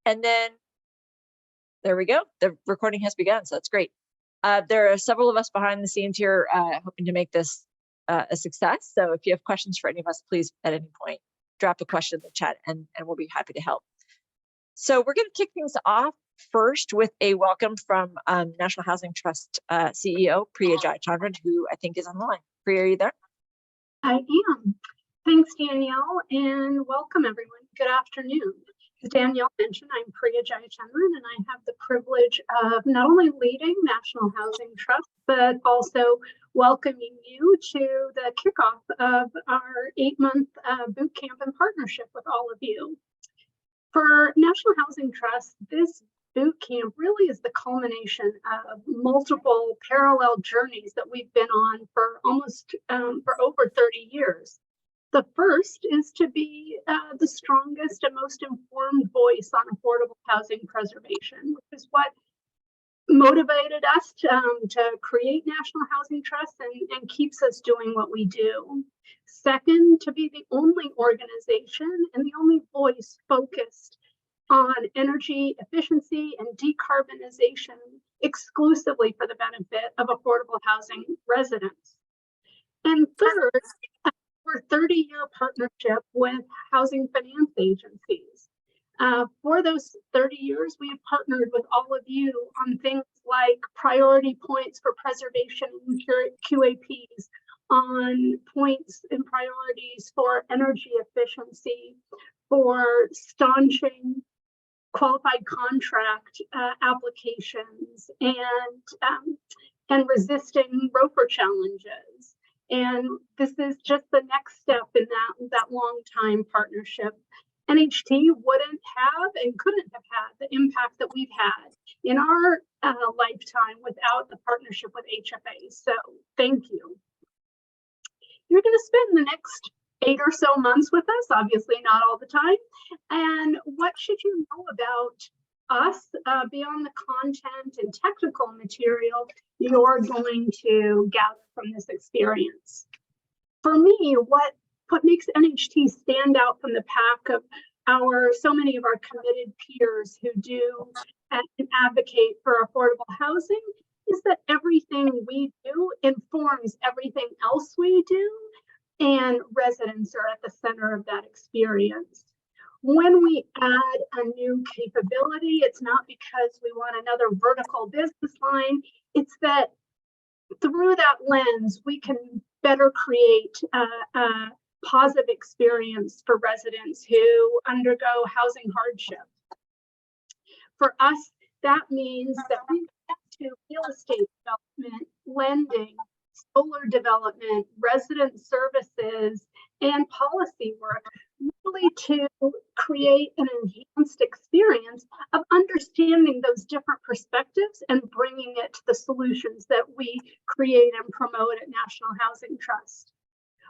And then there we go. The recording has begun, so that's great. There are several of us behind the scenes here hoping to make this a success. So if you have questions for any of us, please at any point drop a question in the chat and we'll be happy to help. So we're going to kick things off first with a welcome from National Housing Trust CEO Priya Jayachandran, who I think is on the line. Priya, are you there? I am. Thanks, Danielle, and welcome everyone. Good afternoon. As Danielle mentioned, I'm Priya Jayachandran, and I have the privilege of not only leading National Housing Trust, but also welcoming you to the kickoff of our 8-month boot camp in partnership with all of you. For National Housing Trust, this boot camp really is the culmination of multiple parallel journeys that we've been on for for over 30 years. The first is to be the strongest and most informed voice on affordable housing preservation, which is what motivated us to create National Housing Trust and keeps us doing what we do. Second, to be the only organization and the only voice focused on energy efficiency and decarbonization exclusively for the benefit of affordable housing residents. And third, we're a 30-year partnership with housing finance agencies. For those 30 years, we have partnered with all of you on things like priority points for preservation and QAPs, on points and priorities for energy efficiency, for staunching qualified contract applications, and resisting ROFR challenges. And this is just the next step in that long time partnership. NHT wouldn't have and couldn't have had the impact that we've had in our lifetime without the partnership with HFAs. So thank you. You're going to spend the next 8 or so months with us, obviously not all the time. And what should you know about us beyond the content and technical material you're going to gather from this experience? For me, what makes NHT stand out from the pack of so many of our committed peers who do and advocate for affordable housing is that everything we do informs everything else we do, and residents are at the center of that experience. When we add a new capability, it's not because we want another vertical business line, it's that through that lens, we can better create a positive experience for residents who undergo housing hardship. For us, that means that we have to real estate development, lending, solar development, resident services, and policy work, really to create an enhanced experience of understanding those different perspectives and bringing it to the solutions that we create and promote at National Housing Trust.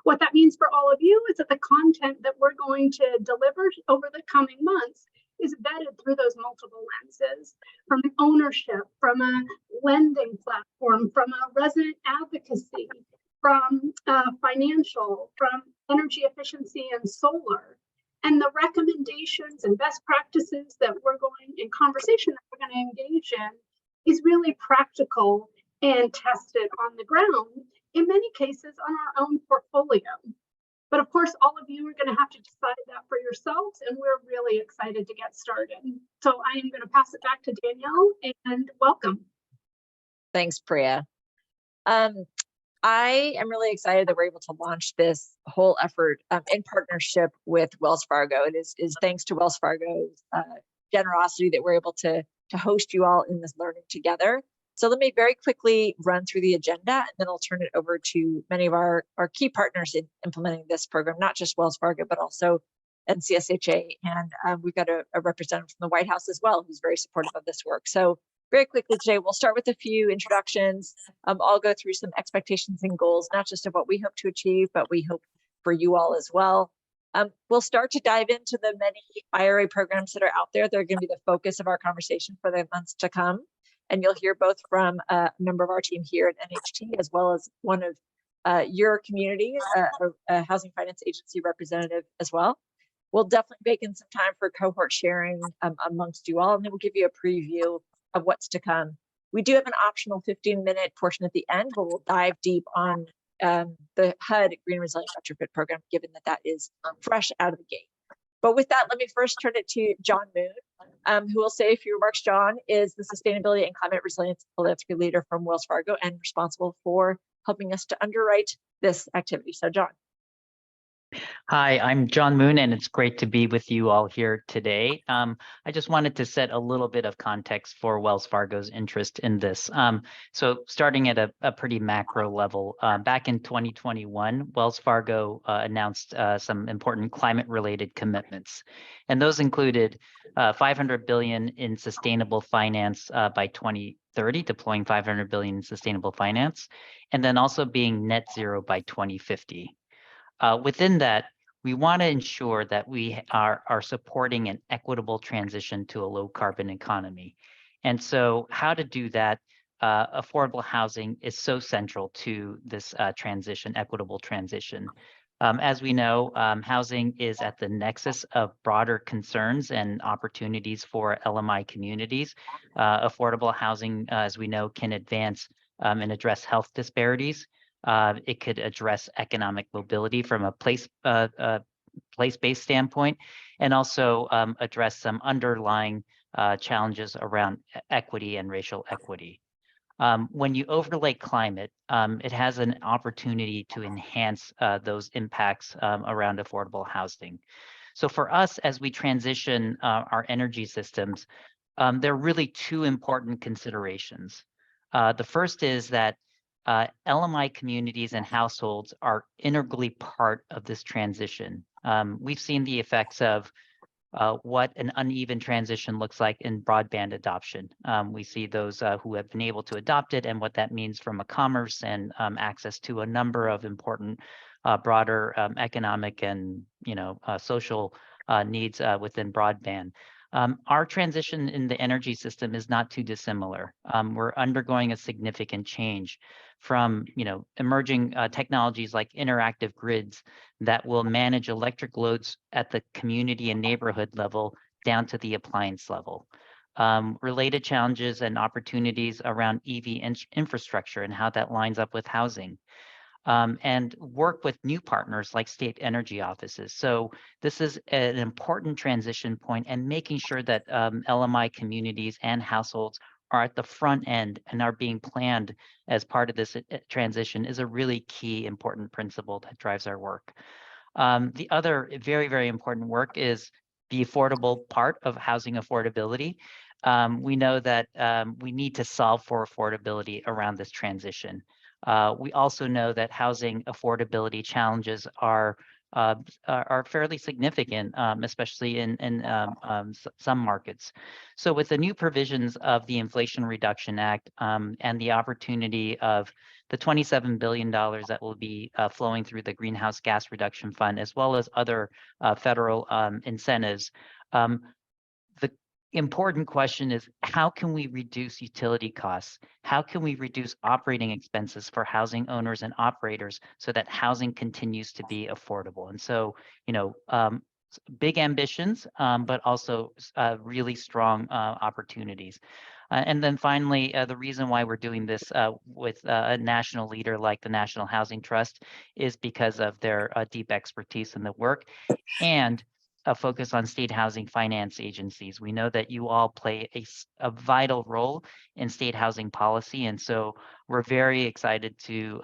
What that means for all of you is that the content that we're going to deliver over the coming months is vetted through those multiple lenses, from ownership, from a lending platform, from a resident advocacy, from financial, from energy efficiency and solar. And the recommendations and best practices that we're going in conversation that we're going to engage in is really practical and tested on the ground, in many cases on our own portfolio. But of course, all of you are going to have to decide that for yourselves, and we're really excited to get started. So I am going to pass it back to Danielle, and welcome. Thanks, Priya. I am really excited that we're able to launch this whole effort in partnership with Wells Fargo. It is thanks to Wells Fargo's generosity that we're able to host you all in this learning together. So let me very quickly run through the agenda, and then I'll turn it over to many of our key partners in implementing this program, not just Wells Fargo, but also NCSHA. And we've got a representative from the White House as well, who's very supportive of this work. So very quickly today, we'll start with a few introductions. I'll go through some expectations and goals, not just of what we hope to achieve, but we hope for you all as well. We'll start to dive into the many IRA programs that are out there. They're going to be the focus of our conversation for the months to come. And you'll hear both from a member of our team here at NHT, as well as one of your community, a housing finance agency representative as well. We'll definitely bake in some time for cohort sharing amongst you all, and then we'll give you a preview of what's to come. We do have an optional 15-minute portion at the end where we'll dive deep on the HUD Green Resilient Retrofit Program, given that that is fresh out of the gate. But with that, let me first turn it to John Moon, who will say a few remarks. John is the Sustainability and Climate Resilience Philanthropy Leader from Wells Fargo and responsible for helping us to underwrite this activity. So John. Hi, I'm John Moon, and it's great to be with you all here today. I just wanted to set a little bit of context for Wells Fargo's interest in this. So starting at a pretty macro level, back in 2021, Wells Fargo announced some important climate-related commitments. And those included $500 billion in sustainable finance by 2030, deploying $500 billion in sustainable finance, and then also being net zero by 2050. Within that, we want to ensure that we are supporting an equitable transition to a low carbon economy. And so how to do that, affordable housing is so central to this transition, equitable transition. As we know, housing is at the nexus of broader concerns and opportunities for LMI communities. Affordable housing, as we know, can advance and address health disparities. It could address economic mobility from a place-based standpoint, and also address some underlying challenges around equity and racial equity. When you overlay climate, it has an opportunity to enhance those impacts around affordable housing. So for us, as we transition our energy systems, there are really two important considerations. The first is that LMI communities and households are integrally part of this transition. We've seen the effects of what an uneven transition looks like in broadband adoption. We see those who have been able to adopt it and what that means from a commerce and access to a number of important broader economic and social needs within broadband. Our transition in the energy system is not too dissimilar. We're undergoing a significant change from emerging technologies like interactive grids that will manage electric loads at the community and neighborhood level down to the appliance level. Related challenges and opportunities around EV infrastructure and how that lines up with housing. And work with new partners like state energy offices. So this is an important transition point, and making sure that LMI communities and households are at the front end and are being planned as part of this transition is a really key important principle that drives our work. The other very, very important work is the affordable part of housing affordability. We know that we need to solve for affordability around this transition. We also know that housing affordability challenges are fairly significant, especially in some markets. So with the new provisions of the Inflation Reduction Act and the opportunity of the $27 billion that will be flowing through the Greenhouse Gas Reduction Fund, as well as other federal incentives, the important question is, how can we reduce utility costs? How can we reduce operating expenses for housing owners and operators so that housing continues to be affordable? And so, big ambitions, but also really strong opportunities. And then finally, the reason why we're doing this with a national leader like the National Housing Trust is because of their deep expertise in the work and a focus on state housing finance agencies. We know that you all play a vital role in state housing policy, and so we're very excited to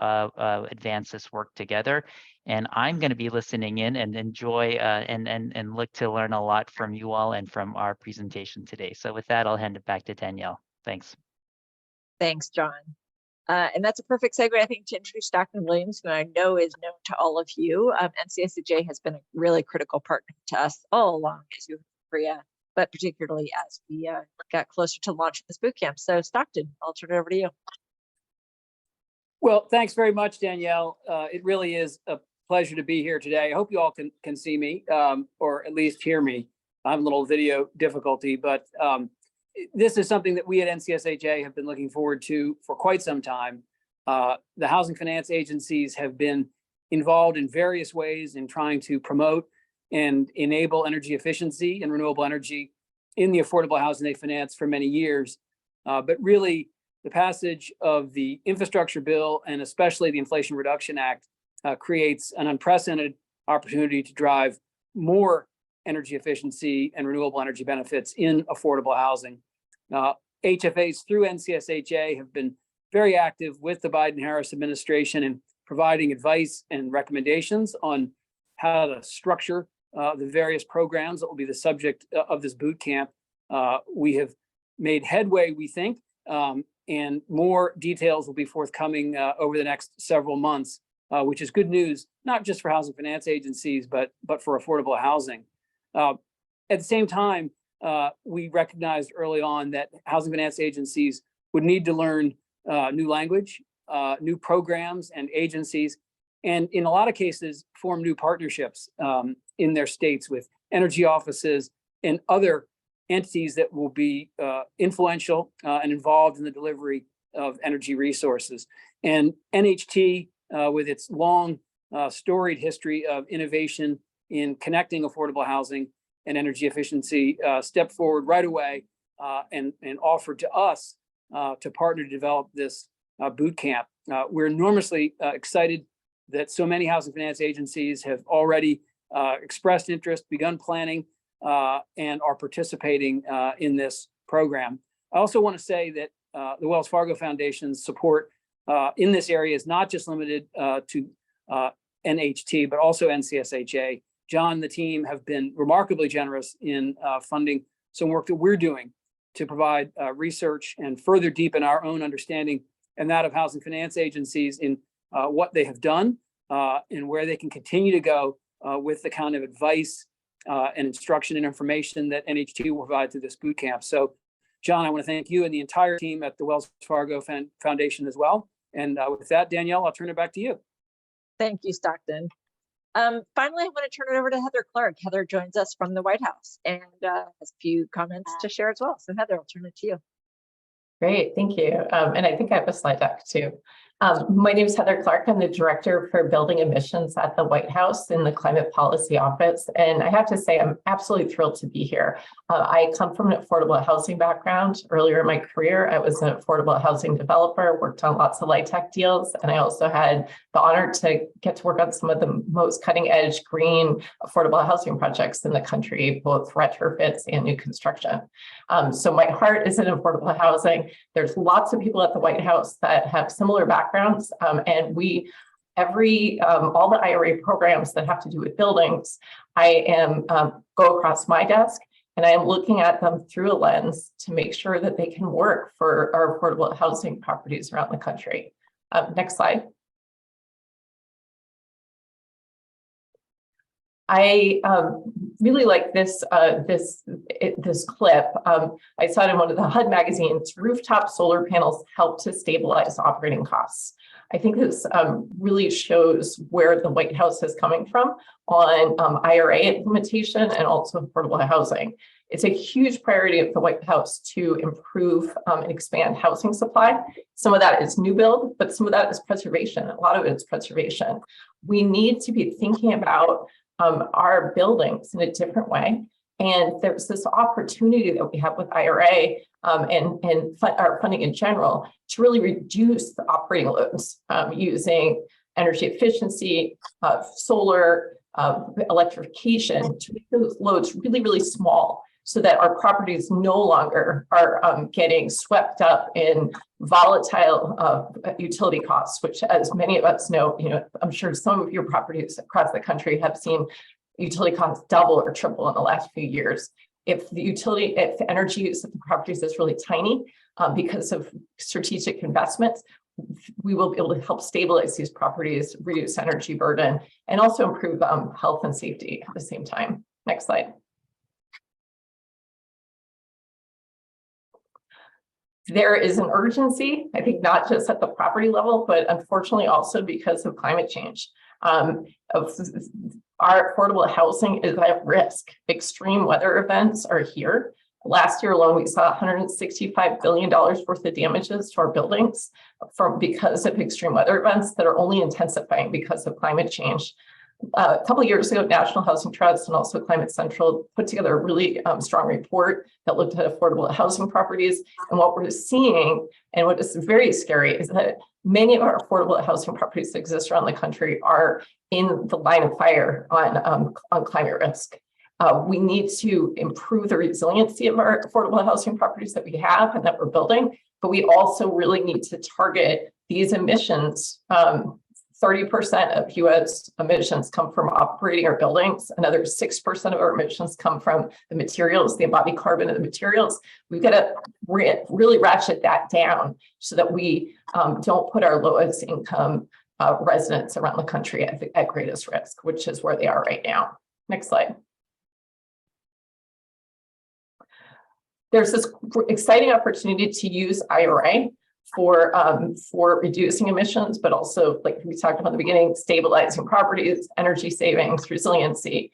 advance this work together. And I'm going to be listening in and enjoy and look to learn a lot from you all and from our presentation today. So with that, I'll hand it back to Danielle. Thanks. Thanks, John. And that's a perfect segue, I think, to introduce Dr. Williams, who I know is known to all of you. NCSAJ has been a really critical partner to us all along, as you heard from Priya, but particularly as we got closer to launch this bootcamp. So Stockton, I'll turn it over to you. Well, thanks very much, Danielle. It really is a pleasure to be here today. I hope you all can see me, or at least hear me. I have a little video difficulty, but this is something that we at NCSAJ have been looking forward to for quite some time. The housing finance agencies have been involved in various ways in trying to promote and enable energy efficiency and renewable energy in the affordable housing they finance for many years. But really, the passage of the infrastructure bill and especially the Inflation Reduction Act creates an unprecedented opportunity to drive more energy efficiency and renewable energy benefits in affordable housing. HFAs through NCSHA have been very active with the Biden-Harris administration in providing advice and recommendations on how to structure the various programs that will be the subject of this boot camp. We have made headway, we think, and more details will be forthcoming over the next several months, which is good news, not just for housing finance agencies, but for affordable housing. At the same time, we recognized early on that housing finance agencies would need to learn new language, new programs and agencies, and in a lot of cases, form new partnerships in their states with energy offices and other entities that will be influential and involved in the delivery of energy resources. And NHT, with its long storied history of innovation in connecting affordable housing and energy efficiency, stepped forward right away and offered to us to partner to develop this boot camp. We're enormously excited that so many housing finance agencies have already expressed interest, begun planning, and are participating in this program. I also want to say that the Wells Fargo Foundation's support in this area is not just limited to NHT, but also NCSHA. John and the team have been remarkably generous in funding some work that we're doing to provide research and further deepen our own understanding and that of housing finance agencies in what they have done and where they can continue to go with the kind of advice and instruction and information that NHT will provide through this boot camp. So, John, I want to thank you and the entire team at the Wells Fargo Foundation as well. And with that, Danielle, I'll turn it back to you. Thank you, Stockton. Finally, I want to turn it over to Heather Clark. Heather joins us from the White House and has a few comments to share as well. So Heather, I'll turn it to you. Great, thank you. And I think I have a slide deck too. My name is Heather Clark. I'm the Director for Building Emissions at the White House in the Climate Policy Office. And I have to say, I'm absolutely thrilled to be here. I come from an affordable housing background. Earlier in my career, I was an affordable housing developer, worked on lots of LIHTC deals, and I also had the honor to get to work on some of the most cutting edge green affordable housing projects in the country, both retrofits and new construction. So my heart is in affordable housing. There's lots of people at the White House that have similar backgrounds, and all the IRA programs that have to do with buildings, I am go across my desk, and I am looking at them through a lens to make sure that they can work for our affordable housing properties around the country. Next slide. I really like this clip. I saw it in one of the HUD magazines. Rooftop solar panels help to stabilize operating costs. I think this really shows where the White House is coming from on IRA implementation and also affordable housing. It's a huge priority of the White House to improve and expand housing supply. Some of that is new build, but some of that is preservation. A lot of it is preservation. We need to be thinking about our buildings in a different way. And there's this opportunity that we have with IRA and our funding in general to really reduce the operating loads using energy efficiency, solar, electrification to make those loads really, really small so that our properties no longer are getting swept up in volatile utility costs, which, as many of us know, I'm sure some of your properties across the country have seen utility costs double or triple in the last few years. If the energy use of the properties is really tiny because of strategic investments, we will be able to help stabilize these properties, reduce energy burden, and also improve health and safety at the same time. Next slide. There is an urgency, I think, not just at the property level, but unfortunately also because of climate change. Our affordable housing is at risk. Extreme weather events are here. Last year alone, we saw $165 billion worth of damages to our buildings because of extreme weather events that are only intensifying because of climate change. A couple of years ago, National Housing Trust and also Climate Central put together a really strong report that looked at affordable housing properties. And what we're seeing, and what is very scary, is that many of our affordable housing properties that exist around the country are in the line of fire on climate risk. We need to improve the resiliency of our affordable housing properties that we have and that we're building, but we also really need to target these emissions. 30% of US emissions come from operating our buildings. Another 6% of our emissions come from the materials, the embodied carbon of the materials. We've got to really ratchet that down so that we don't put our lowest income residents around the country at greatest risk, which is where they are right now. Next slide. There's this exciting opportunity to use IRA for reducing emissions, but also, like we talked about at the beginning, stabilizing properties, energy savings, resiliency.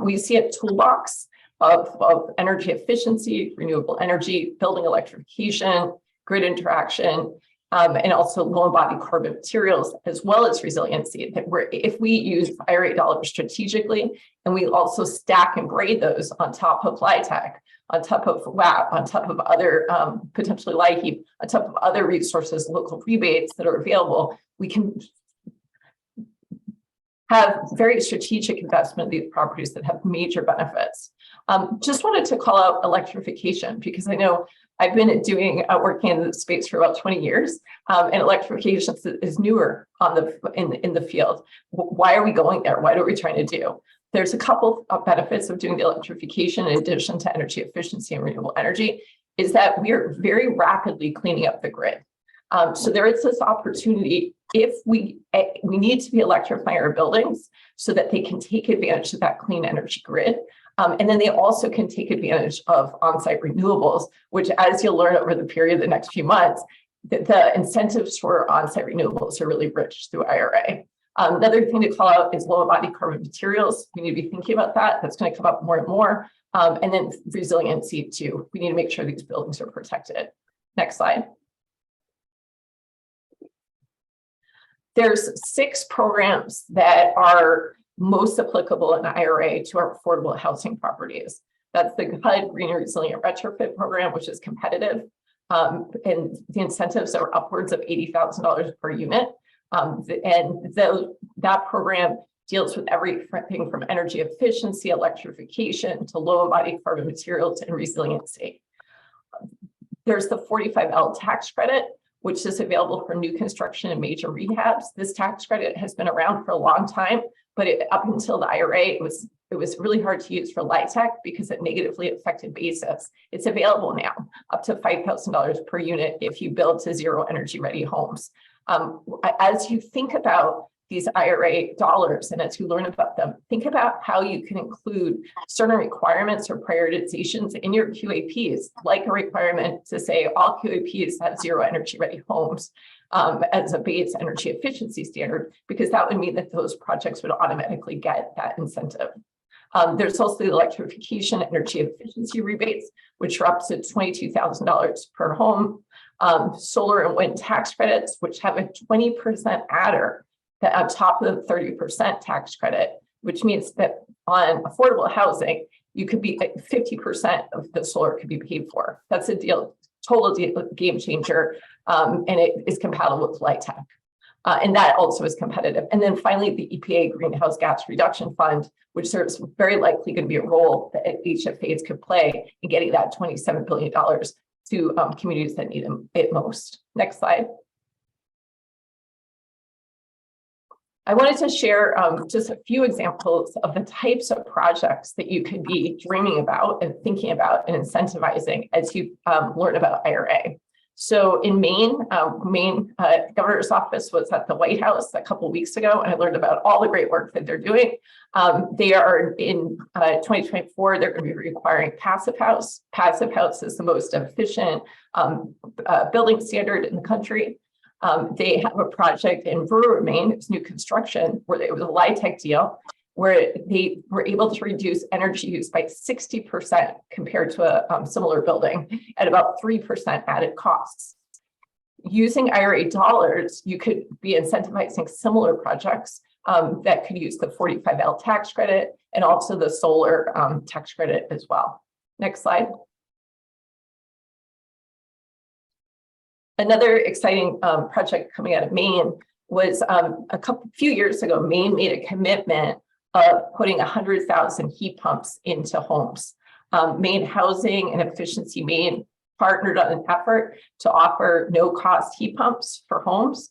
We see a toolbox of energy efficiency, renewable energy, building electrification, grid interaction, and also low embodied carbon materials, as well as resiliency. That if we use IRA dollars strategically, and we also stack and braid those on top of LIHTC, on top of WAP, on top of other potentially LIHEAP, on top of other resources, local rebates that are available, we can have very strategic investment in these properties that have major benefits. Just wanted to call out electrification, because I know I've been doing working in the space for about 20 years, and electrification is newer in the field. Why are we going there? What are we trying to do? There's a couple of benefits of doing the electrification in addition to energy efficiency and renewable energy, is that we are very rapidly cleaning up the grid. So there is this opportunity if we need to be electrifying our buildings so that they can take advantage of that clean energy grid. And then they also can take advantage of on-site renewables, which, as you'll learn over the period of the next few months, the incentives for on-site renewables are really rich through IRA. Another thing to call out is low embodied carbon materials. We need to be thinking about that. That's going to come up more and more. And then resiliency too. We need to make sure these buildings are protected. Next slide. There's 6 programs that are most applicable in IRA to our affordable housing properties. That's the HUD Green Resilient Retrofit Program, which is competitive. And the incentives are upwards of $80,000 per unit. That program deals with everything from energy efficiency, electrification, to low embodied carbon materials and resiliency. There's the 45L tax credit, which is available for new construction and major rehabs. This tax credit has been around for a long time, but up until the IRA, it was really hard to use for LIHTC because it negatively affected basis. It's available now, up to $5,000 per unit if you build to zero energy ready homes. As you think about these IRA dollars and as you learn about them, think about how you can include certain requirements or prioritizations in your QAPs, like a requirement to say all QAPs have zero energy ready homes as a base energy efficiency standard, because that would mean that those projects would automatically get that incentive. There's also the electrification energy efficiency rebates, which are up to $22,000 per home. Solar and wind tax credits, which have a 20% adder that on top of the 30% tax credit, which means that on affordable housing, you could be 50% of the solar could be paid for. That's a total game changer, and it is compatible with LIHTC. And that also is competitive. And then finally, the EPA Greenhouse Gas Reduction Fund, which there's very likely going to be a role that HFAs could play in getting that $27 billion to communities that need it most. Next slide. I wanted to share just a few examples of the types of projects that you could be dreaming about and thinking about and incentivizing as you learn about IRA. So in Maine, governor's office was at the White House a couple of weeks ago, and I learned about all the great work that they're doing. They are in 2024, they're going to be requiring Passive House. Passive House is the most efficient building standard in the country. They have a project in Brewer, Maine, it's new construction, where it was a LIHTC deal, where they were able to reduce energy use by 60% compared to a similar building at about 3% added costs. Using IRA dollars, you could be incentivizing similar projects that could use the 45L tax credit and also the solar tax credit as well. Next slide. Another exciting project coming out of Maine was few years ago, Maine made a commitment of putting 100,000 heat pumps into homes. Maine Housing and Efficiency Maine partnered on an effort to offer no-cost heat pumps for homes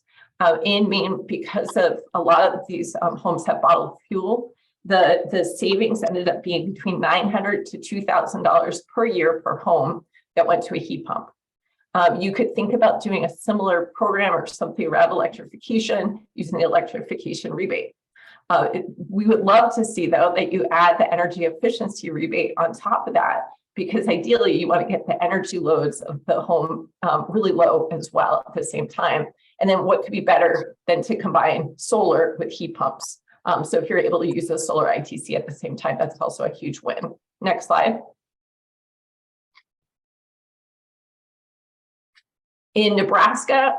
in Maine. Because of a lot of these homes have bottled fuel, the savings ended up being between $900 to $2,000 per year per home that went to a heat pump. You could think about doing a similar program or something around electrification using the electrification rebate. We would love to see, though, that you add the energy efficiency rebate on top of that, because ideally you want to get the energy loads of the home really low as well at the same time. And then what could be better than to combine solar with heat pumps? So if you're able to use the solar ITC at the same time, that's also a huge win. Next slide. In Nebraska,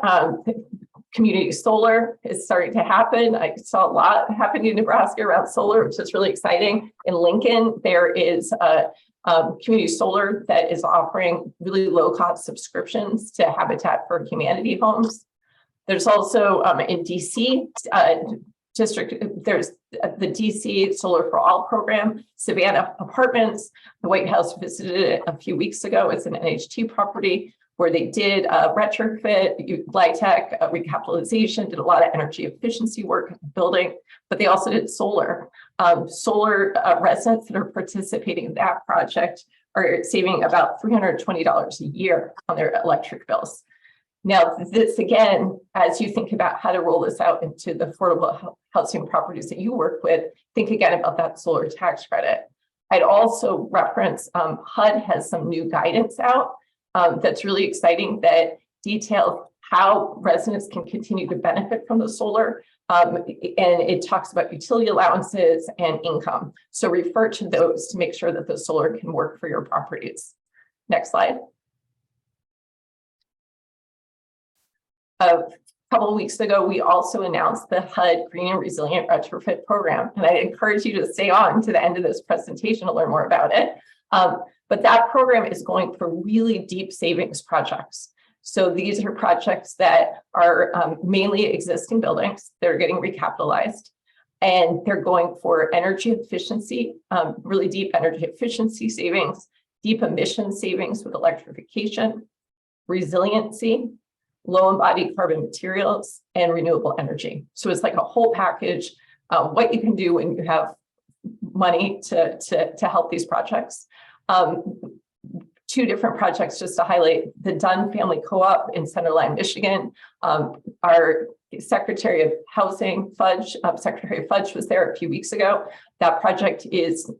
community solar is starting to happen. I saw a lot happening in Nebraska around solar, which is really exciting. In Lincoln, there is a community solar that is offering really low-cost subscriptions to Habitat for Humanity homes. There's also in DC district, there's the DC Solar for All program, Savannah Apartments. The White House visited it a few weeks ago. It's an NHT property where they did retrofit, LIHTC, recapitalization, did a lot of energy efficiency work in the building, but they also did solar. Solar residents that are participating in that project are saving about $320 a year on their electric bills. Now, this again, as you think about how to roll this out into the affordable housing properties that you work with, think again about that solar tax credit. I'd also reference HUD has some new guidance out that's really exciting that details how residents can continue to benefit from the solar. And it talks about utility allowances and income. So refer to those to make sure that the solar can work for your properties. Next slide. A couple of weeks ago, we also announced the HUD Green and Resilient Retrofit Program. And I encourage you to stay on to the end of this presentation to learn more about it. But that program is going for really deep savings projects. So these are projects that are mainly existing buildings. They're getting recapitalized and they're going for energy efficiency, really deep energy efficiency savings, deep emission savings with electrification, resiliency, low embodied carbon materials, and renewable energy. So it's like a whole package, what you can do when you have money to help these projects. Two different projects just to highlight: the Dunn Family Co-op in Centerline, Michigan. Our Secretary of Housing, Secretary Fudge was there a few weeks ago. That project is,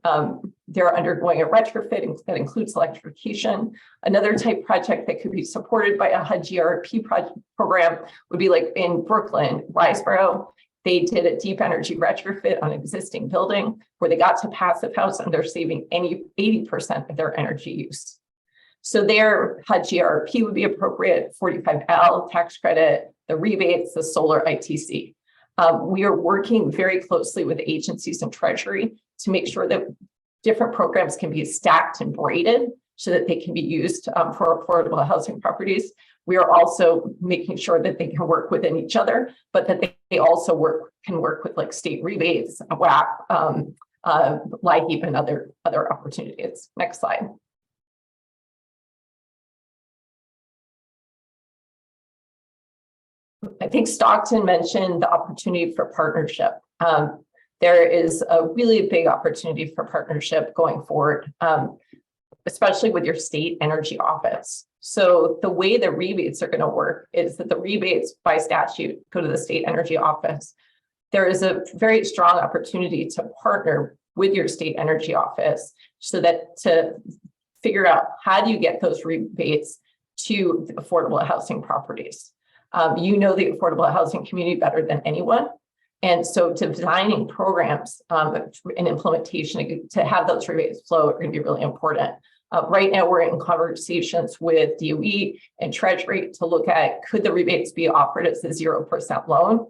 they're undergoing a retrofit that includes electrification. Another type project that could be supported by a HUD GRP program would be like in Brooklyn, Riseboro. They did a deep energy retrofit on an existing building where they got to passive house and they're saving 80% of their energy use. So their HUD GRP would be appropriate, 45L tax credit, the rebates, the solar ITC. We are working very closely with agencies and Treasury to make sure that different programs can be stacked and braided so that they can be used for affordable housing properties. We are also making sure that they can work within each other, but that they also can work with like state rebates, WAP, LIHEAP, and other opportunities. Next slide. I think Stockton mentioned the opportunity for partnership. There is a really big opportunity for partnership going forward, especially with your state energy office. So the way the rebates are going to work is that the rebates by statute go to the state energy office. There is a very strong opportunity to partner with your state energy office so that to figure out how do you get those rebates to the affordable housing properties. You know the affordable housing community better than anyone. And so designing programs and implementation to have those rebates flow are going to be really important. Right now, we're in conversations with DOE and Treasury to look at, could the rebates be offered as a 0% loan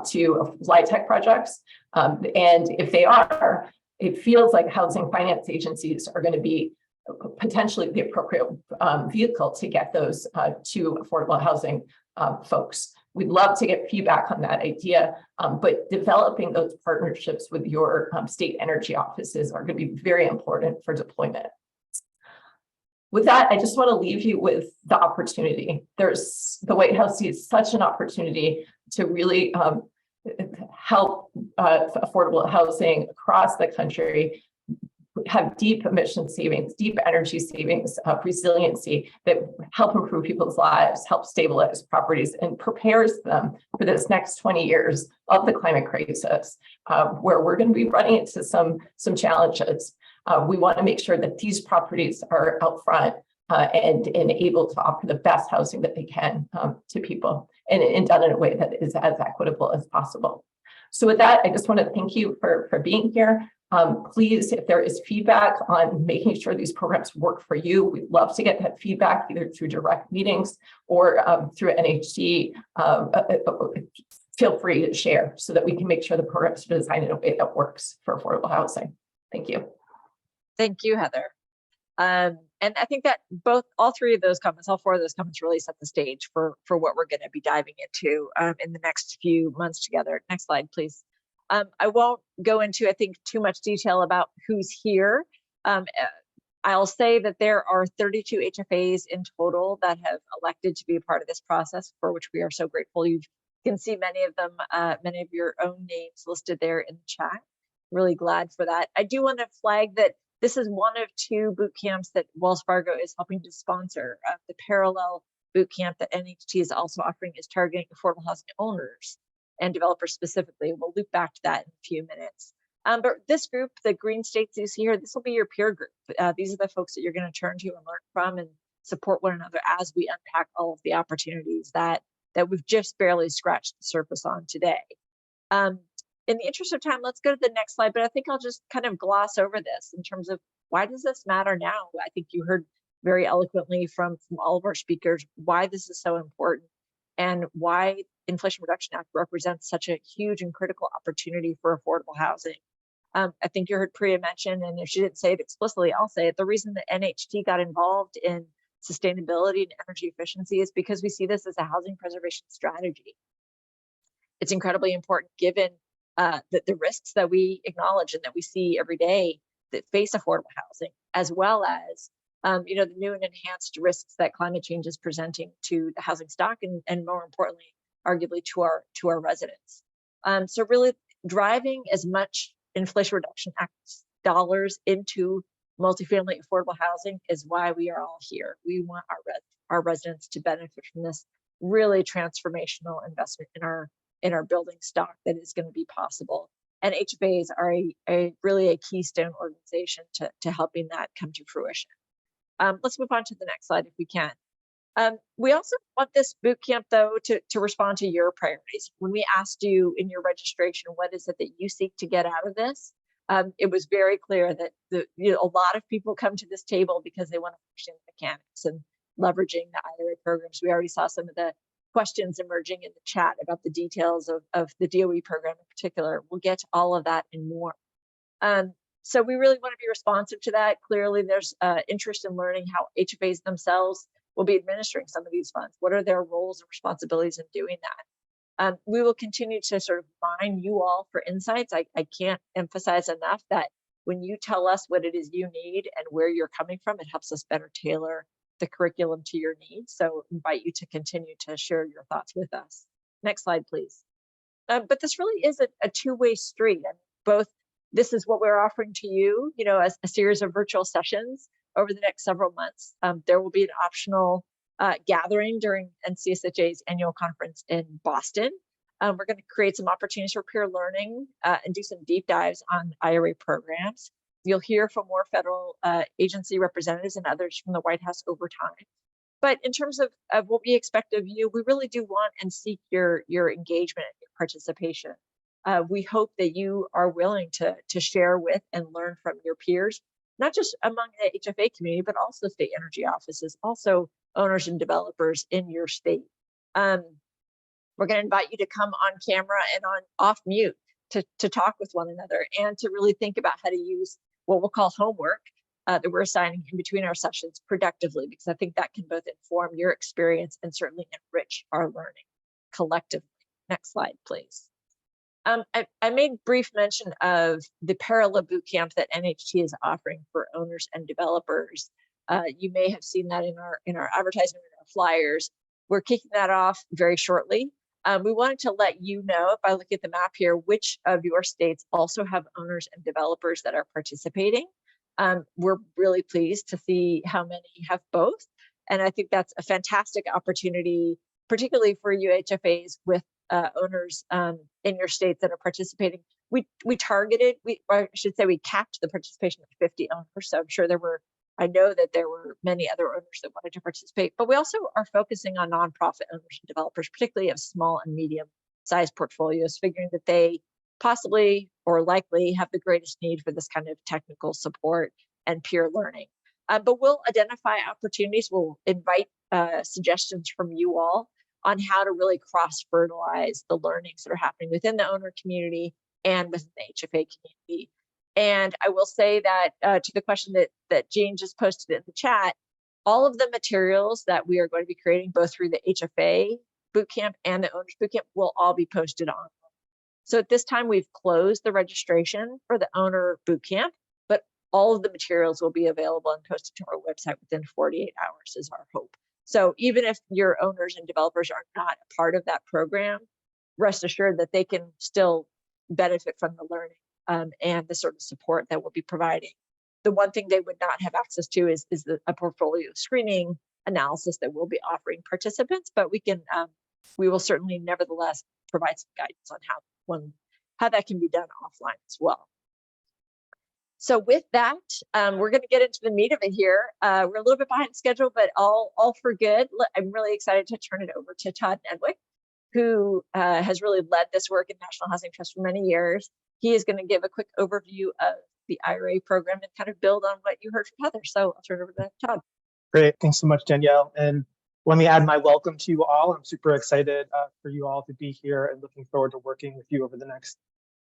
to LIHTC projects? And if they are, it feels like housing finance agencies are going to be potentially the appropriate vehicle to get those to affordable housing folks. We'd love to get feedback on that idea, but developing those partnerships with your state energy offices are going to be very important for deployment. With that, I just want to leave you with the opportunity. The White House sees such an opportunity to really help affordable housing across the country, have deep emission savings, deep energy savings, resiliency that help improve people's lives, help stabilize properties, and prepares them for this next 20 years of the climate crisis, where we're going to be running into some challenges. We want to make sure that these properties are out front and able to offer the best housing that they can to people, and done in a way that is as equitable as possible. So with that, I just want to thank you for being here. Please, if there is feedback on making sure these programs work for you, we'd love to get that feedback either through direct meetings or through NHG. Feel free to share so that we can make sure the programs are designed in a way that works for affordable housing. Thank you. Thank you, Heather. And I think that all three of those comments, all four of those comments really set the stage for what we're going to be diving into in the next few months together. Next slide, please. I won't go into, I think, too much detail about who's here. I'll say that there are 32 HFAs in total that have elected to be a part of this process, for which we are so grateful. You can see many of them, many of your own names listed there in the chat. Really glad for that. I do want to flag that this is one of two boot camps that Wells Fargo is helping to sponsor. The parallel boot camp that NHT is also offering is targeting affordable housing owners and developers specifically. We'll loop back to that in a few minutes. But this group, the green states you see here, this will be your peer group. These are the folks that you're going to turn to and learn from and support one another as we unpack all of the opportunities that we've just barely scratched the surface on today. In the interest of time, let's go to the next slide, but I think I'll just kind of gloss over this in terms of why does this matter now? I think you heard very eloquently from all of our speakers why this is so important and why Inflation Reduction Act represents such a huge and critical opportunity for affordable housing. I think you heard Priya mention, and if she didn't say it explicitly, I'll say it, the reason that NHT got involved in sustainability and energy efficiency is because we see this as a housing preservation strategy. It's incredibly important given the risks that we acknowledge and that we see every day that face affordable housing, as well as the new and enhanced risks that climate change is presenting to the housing stock and more importantly, arguably to our residents. So really driving as much Inflation Reduction Act dollars into multifamily affordable housing is why we are all here. We want our residents to benefit from this really transformational investment in our building stock that is going to be possible. And HFAs are really a keystone organization to helping that come to fruition. Let's move on to the next slide if we can. We also want this boot camp, though, to respond to your priorities. When we asked you in your registration, what is it that you seek to get out of this? It was very clear that a lot of people come to this table because they want to understand the mechanics and leveraging the IRA programs. We already saw some of the questions emerging in the chat about the details of the DOE program in particular. We'll get to all of that and more. So we really want to be responsive to that. Clearly, there's interest in learning how HFAs themselves will be administering some of these funds. What are their roles and responsibilities in doing that? We will continue to sort of mine you all for insights. I can't emphasize enough that when you tell us what it is you need and where you're coming from, it helps us better tailor the curriculum to your needs. So invite you to continue to share your thoughts with us. Next slide, please. But this really is a two-way street. And both this is what we're offering to you, as a series of virtual sessions over the next several months. There will be an optional gathering during NCSHA's annual conference in Boston. We're going to create some opportunities for peer learning and do some deep dives on IRA programs. You'll hear from more federal agency representatives and others from the White House over time. But in terms of what we expect of you, we really do want and seek your engagement and your participation. We hope that you are willing to share with and learn from your peers not just among the HFA community, but also state energy offices, also owners and developers in your state. We're going to invite you to come on camera and on off mute to talk with one another and to really think about how to use what we'll call homework that we're assigning in between our sessions productively, because I think that can both inform your experience and certainly enrich our learning collectively. Next slide, please. I made brief mention of the parallel boot camp that NHT is offering for owners and developers. You may have seen that in our advertisement and our flyers. We're kicking that off very shortly. We wanted to let you know, if I look at the map here, which of your states also have owners and developers that are participating. We're really pleased to see how many have both. And I think that's a fantastic opportunity, particularly for you HFAs with owners in your states that are participating. We capped the participation at 50 owners. So I'm sure I know that there were many other owners that wanted to participate, but we also are focusing on nonprofit owners and developers, particularly of small and medium sized portfolios, figuring that they possibly or likely have the greatest need for this kind of technical support and peer learning. But we'll identify opportunities. We'll invite suggestions from you all on how to really cross-fertilize the learnings that are happening within the owner community and within the HFA community. And I will say that to the question that Jean just posted in the chat, all of the materials that we are going to be creating, both through the HFA Bootcamp and the Owners Bootcamp, will all be posted on. So at this time, we've closed the registration for the Owner Bootcamp, but all of the materials will be available and posted to our website within 48 hours is our hope. So even if your owners and developers are not a part of that program, rest assured that they can still benefit from the learning and the sort of support that we'll be providing. The one thing they would not have access to is a portfolio screening analysis that we'll be offering participants, but we will certainly nevertheless provide some guidance on how that can be done offline as well. So with that, we're going to get into the meat of it here. We're a little bit behind schedule, but all for good. I'm really excited to turn it over to Todd Nedwick, who has really led this work in National Housing Trust for many years. He is going to give a quick overview of the IRA program and kind of build on what you heard from Heather. So I'll turn it over to Todd. Great. Thanks so much, Danielle. And let me add my welcome to you all. I'm super excited for you all to be here and looking forward to working with you over the next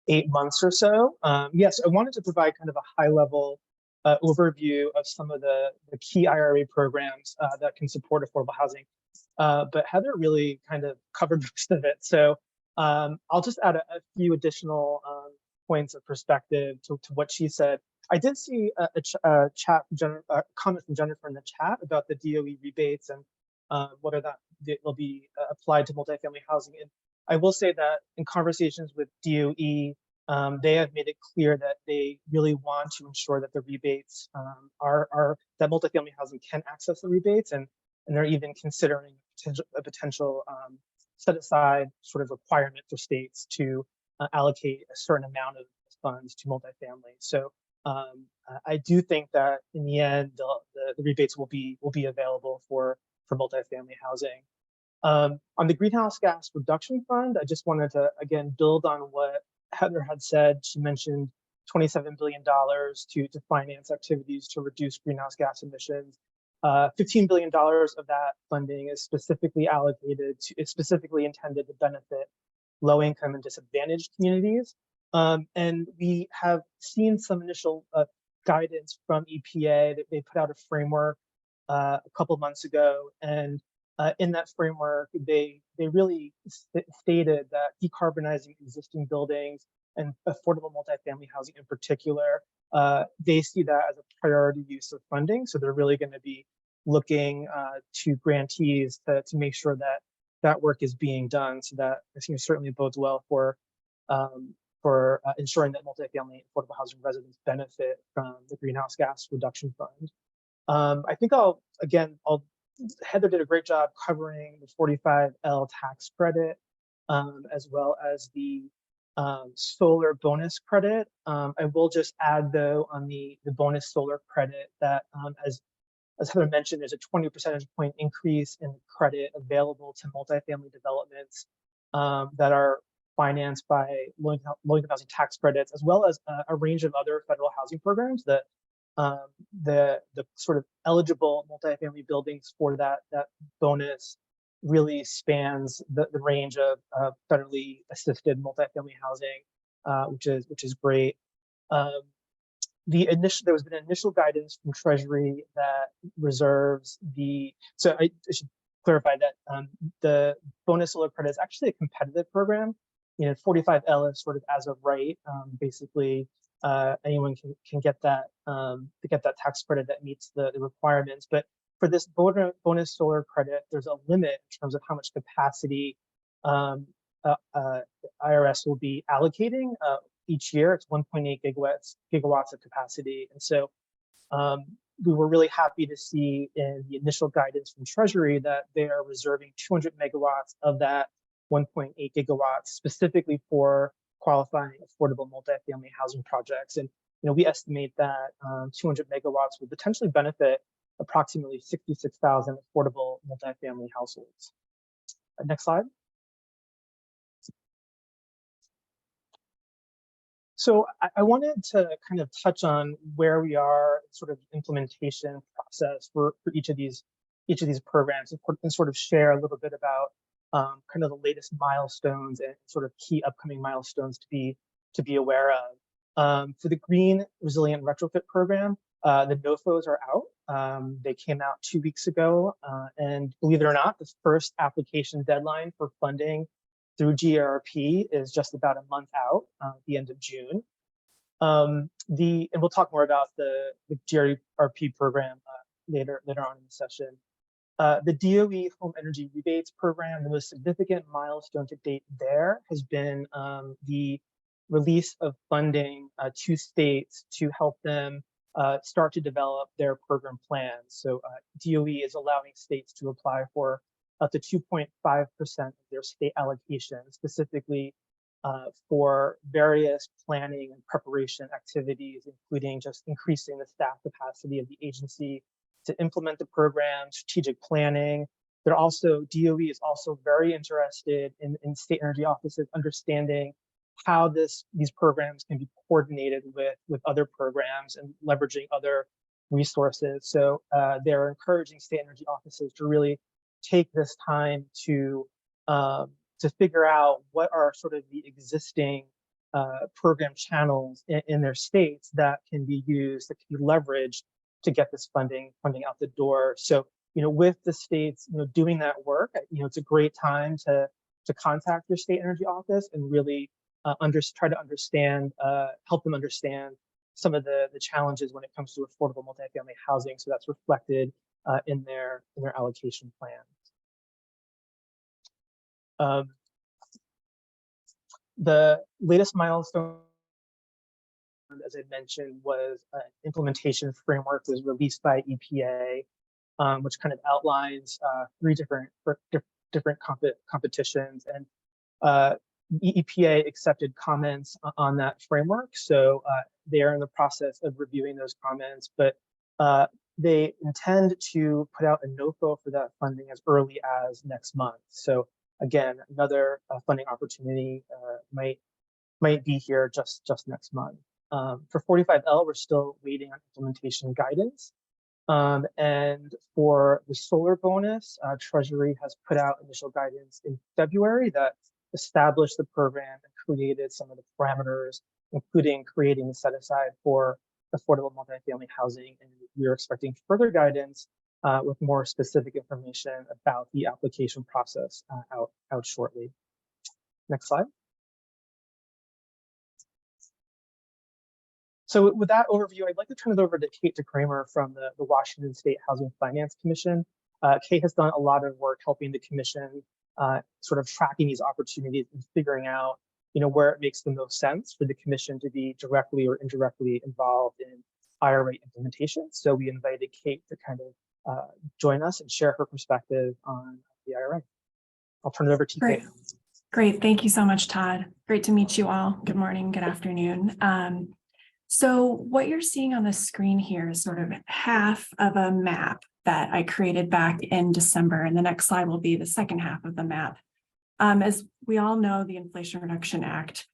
8 months or so. Yes, I wanted to provide kind of a high-level overview of some of the key IRA programs that can support affordable housing. But Heather really kind of covered most of it. So I'll just add a few additional points of perspective to what she said. I did see a comment from Jennifer in the chat about the DOE rebates and whether that will be applied to multifamily housing. And I will say that in conversations with DOE, they have made it clear that they really want to ensure that the rebates that multifamily housing can access the rebates, and they're even considering a potential set aside sort of requirement for states to allocate a certain amount of funds to multifamily. So I do think that in the end, the rebates will be available for multifamily housing. On the greenhouse gas reduction fund, I just wanted to again build on what Heather had said. She mentioned $27 billion to finance activities to reduce greenhouse gas emissions. $15 billion of that funding is specifically intended to benefit low-income and disadvantaged communities. And we have seen some initial guidance from EPA that they put out a framework a couple months ago, and in that framework, they really stated that decarbonizing existing buildings and affordable multifamily housing in particular, they see that as a priority use of funding. So they're really going to be looking to grantees to make sure that work is being done. So that I think certainly bodes well for ensuring that multifamily affordable housing residents benefit from the greenhouse gas reduction fund. I think Heather did a great job covering the 45L tax credit, as well as the solar bonus credit. I will just add though on the bonus solar credit that as Heather mentioned, there's a 20 percentage point increase in credit available to multifamily developments that are financed by low-income housing tax credits, as well as a range of other federal housing programs that the sort of eligible multifamily buildings for that bonus really spans the range of federally assisted multifamily housing, which is great. There was been initial guidance from Treasury that reserves so I should clarify that the bonus solar credit is actually a competitive program. 45L is sort of as of right. Basically, anyone can get that tax credit that meets the requirements. But for this bonus solar credit, there's a limit in terms of how much capacity IRS will be allocating each year. It's 1.8 gigawatts of capacity. And so we were really happy to see in the initial guidance from Treasury that they are reserving 200 megawatts of that 1.8 gigawatts specifically for qualifying affordable multifamily housing projects. And we estimate that 200 megawatts will potentially benefit approximately 66,000 affordable multifamily households. Next slide. So I wanted to kind of touch on where we are, sort of implementation process for each of these programs, and sort of share a little bit about kind of the latest milestones and sort of key upcoming milestones to be aware of. For the Green Resilient Retrofit Program, the NOFOs are out. They came out 2 weeks ago, and believe it or not, the first application deadline for funding through GRP is just about a month out, at the end of June. And we'll talk more about the GRP program later on in the session. The DOE Home Energy Rebates Program, the most significant milestone to date there has been the release of funding to states to help them start to develop their program plans. So DOE is allowing states to apply for up to 2.5% of their state allocation, specifically for various planning and preparation activities, including just increasing the staff capacity of the agency to implement the program, strategic planning. DOE is also very interested in state energy offices understanding how these programs can be coordinated with other programs and leveraging other resources. So they're encouraging state energy offices to really take this time to figure out what are sort of the existing program channels in their states that can be used, that can be leveraged to get this funding out the door. So, with the states, doing that work, it's a great time to contact your state energy office and really try to understand, help them understand some of the challenges when it comes to affordable multifamily housing. So that's reflected in their allocation plans. The latest milestone, as I mentioned, was an implementation framework that was released by EPA, which kind of outlines 3 different competitions, and EPA accepted comments on that framework. So they are in the process of reviewing those comments, but they intend to put out a NOFO for that funding as early as next month. So again, another funding opportunity might be here just next month. For 45L, we're still waiting on implementation guidance. And for the solar bonus, Treasury has put out initial guidance in February that established the program and created some of the parameters, including creating a set aside for affordable multifamily housing. And we are expecting further guidance with more specific information about the application process out shortly. Next slide. So with that overview, I'd like to turn it over to Kate DeCramer from the Washington State Housing Finance Commission. Kate has done a lot of work helping the commission sort of tracking these opportunities and figuring out, where it makes the most sense for the commission to be directly or indirectly involved in IRA implementation. So we invited Kate to kind of join us and share her perspective on the IRA. I'll turn it over to you, Kate. Great. Thank you so much, Todd. Great to meet you all. Good morning, good afternoon. So what you're seeing on the screen here is sort of half of a map that I created back in December, and the next slide will be the second half of the map. As we all know, the Inflation Reduction Act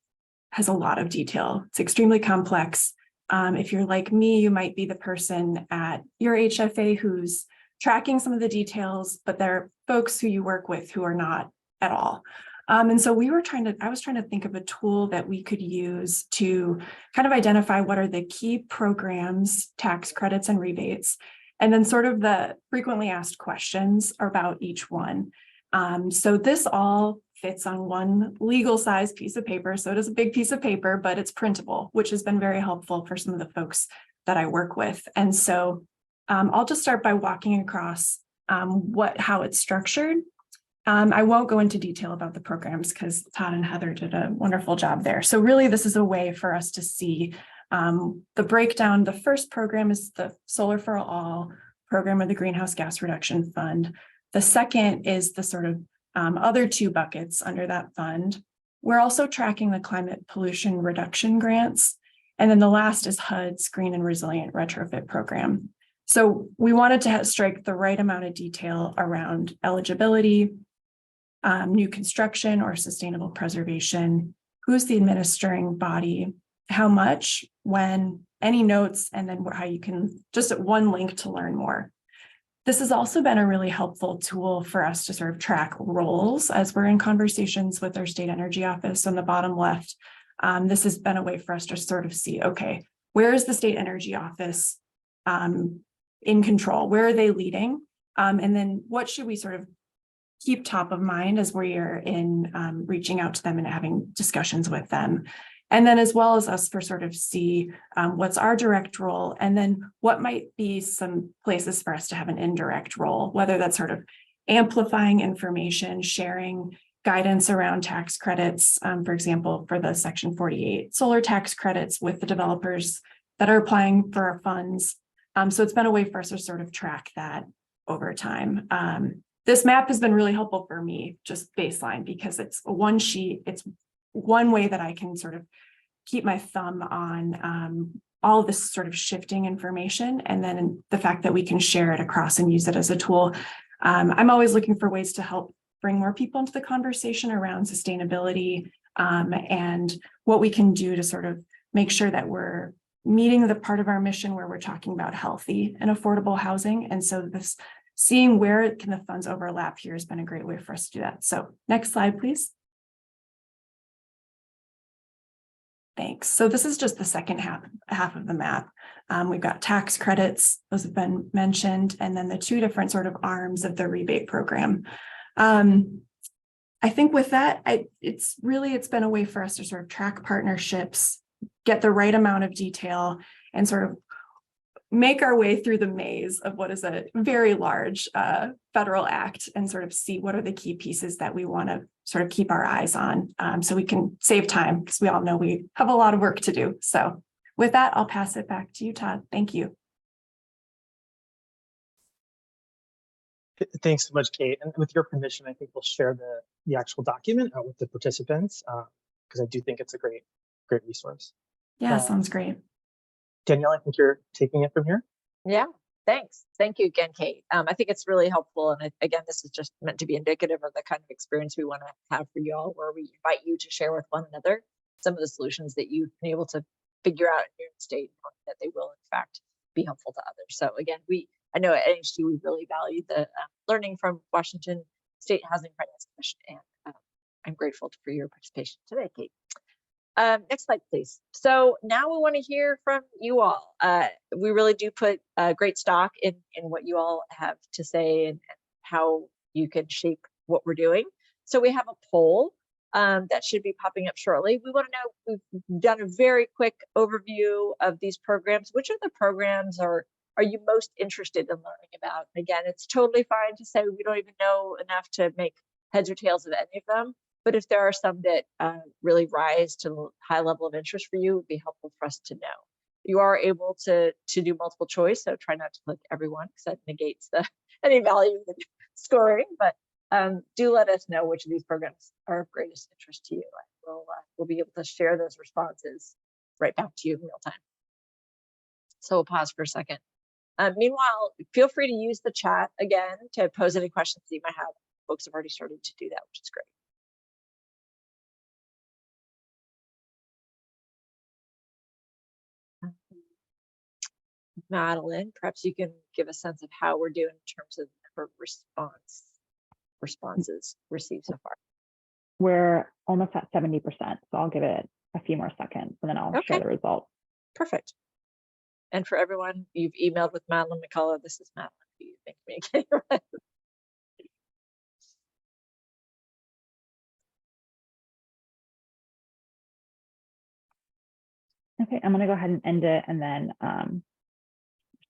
has a lot of detail. It's extremely complex. If you're like me, you might be the person at your HFA who's tracking some of the details, but there are folks who you work with who are not at all. And so I was trying to think of a tool that we could use to kind of identify what are the key programs, tax credits and rebates, and then sort of the frequently asked questions about each one. So this all fits on one legal size piece of paper. So it is a big piece of paper, but it's printable, which has been very helpful for some of the folks that I work with. And so I'll just start by walking across how it's structured. I won't go into detail about the programs because Todd and Heather did a wonderful job there. So really, this is a way for us to see the breakdown. The first program is the Solar for All program of the Greenhouse Gas Reduction Fund. The second is the sort of other two buckets under that fund. We're also tracking the climate pollution reduction grants. And then the last is HUD's Green and Resilient Retrofit Program. So we wanted to strike the right amount of detail around eligibility, new construction or sustainable preservation, who's the administering body, how much, when, any notes, and then how you can just one link to learn more. This has also been a really helpful tool for us to sort of track roles as we're in conversations with our state energy office on the bottom left. This has been a way for us to sort of see, okay, where is the state energy office in control? Where are they leading? And then what should we sort of keep top of mind as we're in reaching out to them and having discussions with them? And then as well as us for sort of see what's our direct role, and then what might be some places for us to have an indirect role, whether that's sort of amplifying information, sharing guidance around tax credits, for example, for the Section 48 solar tax credits with the developers that are applying for our funds. So it's been a way for us to sort of track that over time. This map has been really helpful for me, just baseline, because it's one sheet. It's one way that I can sort of keep my thumb on all of this sort of shifting information, and then the fact that we can share it across and use it as a tool. I'm always looking for ways to help bring more people into the conversation around sustainability and what we can do to sort of make sure that we're meeting the part of our mission where we're talking about healthy and affordable housing. And so this seeing where can the funds overlap here has been a great way for us to do that. So next slide, please. Thanks. So this is just the second half of the map. We've got tax credits, those have been mentioned, and then the two different sort of arms of the rebate program. I think with that, it's been a way for us to sort of track partnerships, get the right amount of detail, and sort of make our way through the maze of what is a very large federal act and sort of see what are the key pieces that we want to sort of keep our eyes on so we can save time, because we all know we have a lot of work to do. So with that, I'll pass it back to you, Todd. Thank you. Thanks so much, Kate. And with your permission, I think we'll share the actual document out with the participants because I do think it's a great resource. Yeah, sounds great. Danielle, I think you're taking it from here. Yeah, thanks. Thank you again, Kate. I think it's really helpful. And again, this is just meant to be indicative of the kind of experience we want to have for you all, where we invite you to share with one another some of the solutions that you've been able to figure out in your state, that they will in fact be helpful to others. So again, I know at NHT we really value the learning from Washington State Housing Finance Commission, and I'm grateful for your participation today, Kate. Next slide, please. So now we want to hear from you all. We really do put great stock in what you all have to say and how you can shape what we're doing. So we have a poll that should be popping up shortly. We want to know, we've done a very quick overview of these programs. Which of the programs are you most interested in learning about? Again, it's totally fine to say we don't even know enough to make heads or tails of any of them. But if there are some that really rise to a high level of interest for you, it would be helpful for us to know. You are able to do multiple choice, so try not to click everyone because that negates any value in scoring. But do let us know which of these programs are of greatest interest to you. We'll be able to share those responses right back to you in real time. So we'll pause for a second. Meanwhile, feel free to use the chat again to pose any questions that you might have. Folks have already started to do that, which is great. Madeline, perhaps you can give a sense of how we're doing in terms of her responses received so far. We're almost at 70%, so I'll give it a few more seconds and then I'll share Okay. the results. Perfect. And for everyone, you've emailed with Madeline McCullough. This is Madeline who you've been communicating with. Okay, I'm gonna go ahead and end it and then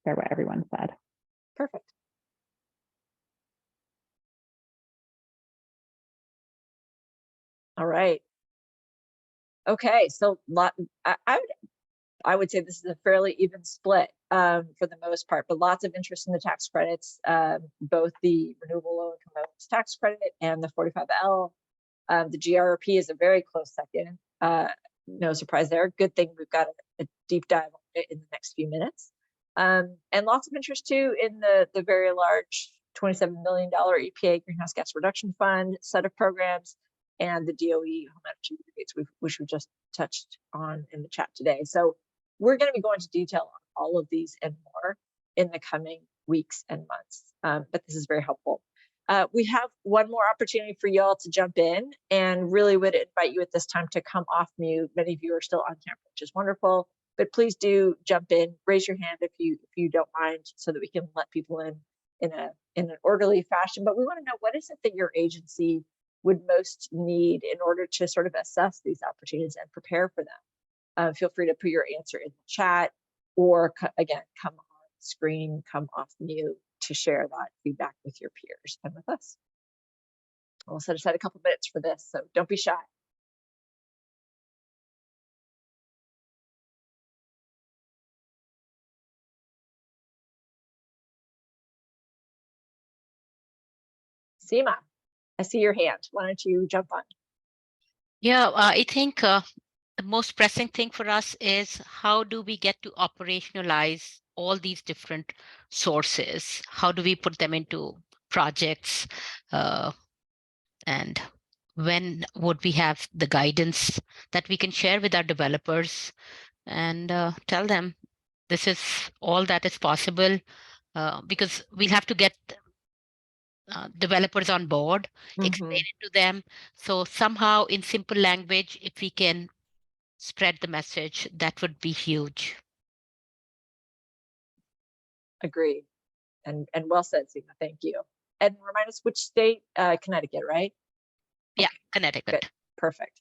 share what everyone said. Perfect. All right. Okay, so I would say this is a fairly even split for the most part, but lots of interest in the tax credits, both the renewable low income homes tax credit and the 45L. The GRP is a very close second. No surprise there. Good thing we've got a deep dive on it in the next few minutes. And lots of interest too in the very large $27 million EPA Greenhouse Gas Reduction Fund set of programs and the DOE home energy rebates, which we just touched on in the chat today. So we're going to be going into detail on all of these and more in the coming weeks and months, but this is very helpful. We have one more opportunity for y'all to jump in, and really would invite you at this time to come off mute. Many of you are still on camera, which is wonderful, but please do jump in, raise your hand if you don't mind, so that we can let people in an orderly fashion. But we want to know, what is it that your agency would most need in order to sort of assess these opportunities and prepare for them? Feel free to put your answer in the chat, or again, come on screen, come off mute to share that feedback with your peers and with us. We'll set aside a couple minutes for this, so don't be shy. Seema, I see your hand. Why don't you jump on? Yeah, I think the most pressing thing for us is, how do we get to operationalize all these different sources? How do we put them into projects? And when would we have the guidance that we can share with our developers and tell them this is all that is possible? Because we'll have to get developers on board, explain it to them. So somehow in simple language, if we can spread the message, that would be huge. Agreed. And well said, Seema. Thank you. And remind us which state, Connecticut, right? Yeah, Okay, Connecticut. good. Perfect.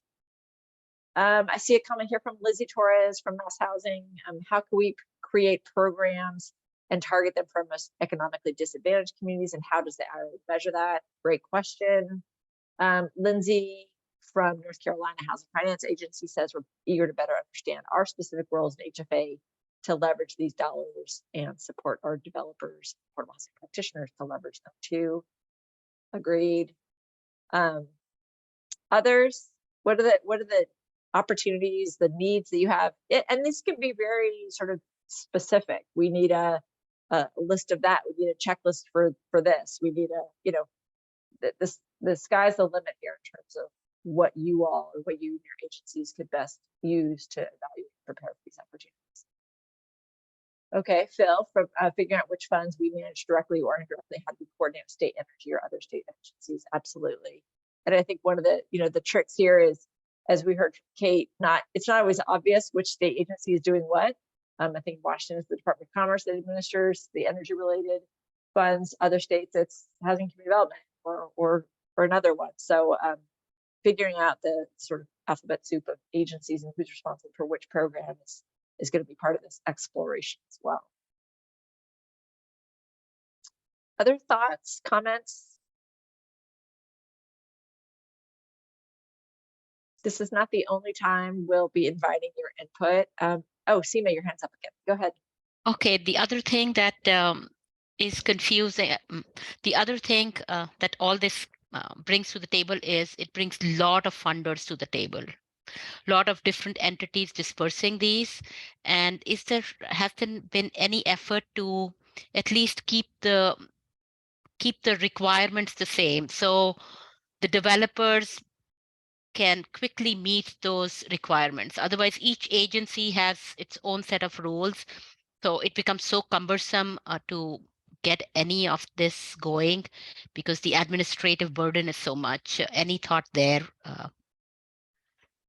I see a comment here from Lizzie Torres from Mass Housing. How can we create programs and target them for most economically disadvantaged communities, and how does the IRA measure that? Great question. Lindsay from North Carolina Housing Finance Agency says, we're eager to better understand our specific roles in HFA to leverage these dollars and support our developers, affordable housing practitioners to leverage them too. Agreed. Others, what are the opportunities, the needs that you have? And this can be very sort of specific. We need a list of that. We need a checklist for this. We need the sky's the limit here in terms of what you all, or what you and your agencies could best use to evaluate and prepare for these opportunities. Okay, Phil, from figuring out which funds we manage directly or indirectly, how do we coordinate with state energy or other state agencies? Absolutely. And I think one of the, the tricks here is, as we heard from Kate, it's not always obvious which state agency is doing what. I think Washington is the Department of Commerce that administers the energy related funds. Other states, it's housing and community development or another one. So figuring out the sort of alphabet soup of agencies and who's responsible for which program is going to be part of this exploration as well. Other thoughts, comments? This is not the only time we'll be inviting your input. Oh, Seema, your hand's up again. Go ahead. Okay, the other thing that is confusing, the other thing that all this brings to the table is, it brings a lot of funders to the table, a lot of different entities dispersing these. And has there been any effort to at least keep the requirements the same, so the developers can quickly meet those requirements? Otherwise, each agency has its own set of rules, So it becomes so cumbersome to get any of this going because the administrative burden is so much. Any thought there?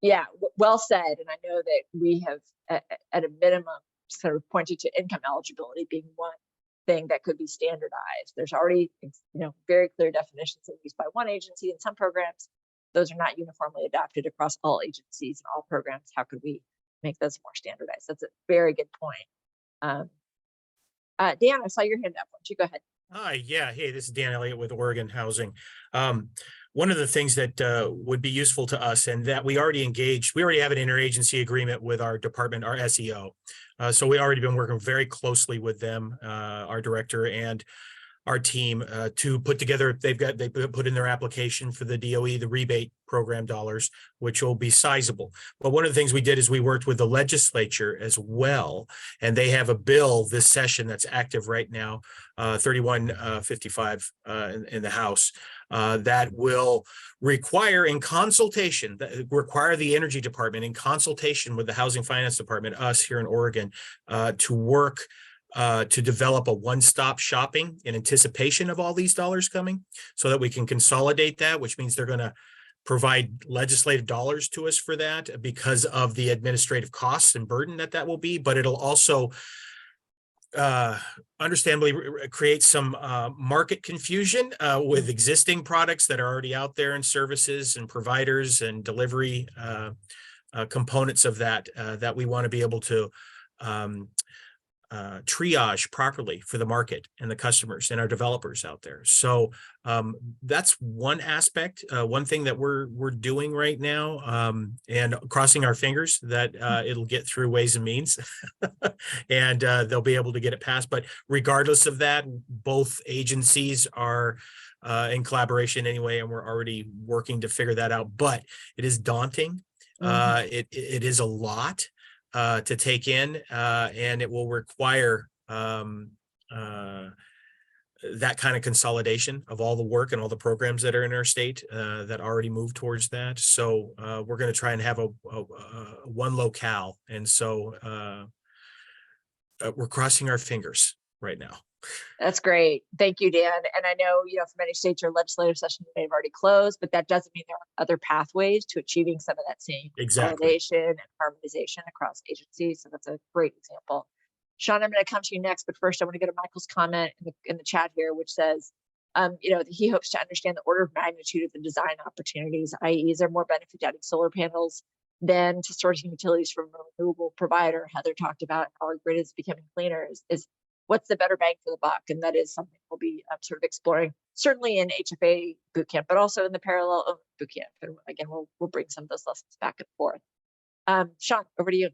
Yeah, well said. And I know that we have, at a minimum, sort of pointed to income eligibility being one thing that could be standardized. There's already, very clear definitions used by one agency in some programs. Those are not uniformly adopted across all agencies and all programs. How could we make those more standardized? That's a very good point. Dan, I saw your hand up. Why don't you go ahead? Hi, yeah. Hey, this is Dan Elliott with Oregon Housing. One of the things that would be useful to us, and that we already have an interagency agreement with our department, our SEO. So we already been working very closely with them, our director and our team, to put together. They put in their application for the DOE, the rebate program dollars, which will be sizable. But one of the things we did is we worked with the legislature as well, and they have a bill this session that's active right now, 3155 in the House, that will require the Energy Department in consultation with the Housing Finance Department, us here in Oregon, to work to develop a one-stop shopping in anticipation of all these dollars coming, so that we can consolidate that, which means they're going to provide legislative dollars to us for that because of the administrative costs and burden that will be. But it'll also understandably create some market confusion with existing products that are already out there, and services and providers and delivery components of that that we want to be able to triage properly for the market and the customers and our developers out there. So that's one aspect, one thing that we're doing right now, and crossing our fingers that it'll get through Ways and Means and they'll be able to get it passed. But regardless of that, both agencies are in collaboration anyway, and we're already working to figure that out. But it is daunting. It is a lot to take in, and it will require that kind of consolidation of all the work and all the programs that are in our state that already move towards that. So we're going to try and have a one locale, and so we're crossing our fingers right now. That's great. Thank you, Dan. And I know, for many states, your legislative session may have already closed, but that doesn't mean there are other pathways to achieving some of that same consolidation and harmonization across agencies. So that's a great example. Sean, I'm going to come to you next, but first I want to go to Michael's comment in the chat here, which says, he hopes to understand the order of magnitude of the design opportunities, i.e., is there more benefit to adding solar panels than to sourcing utilities from a renewable provider? Heather talked about how our grid is becoming cleaner. Is what's the better bang for the buck? And that is something we'll be sort of exploring, certainly in HFA bootcamp, but also in the parallel bootcamp. And again, we'll bring some of those lessons back and forth. Sean, over to you.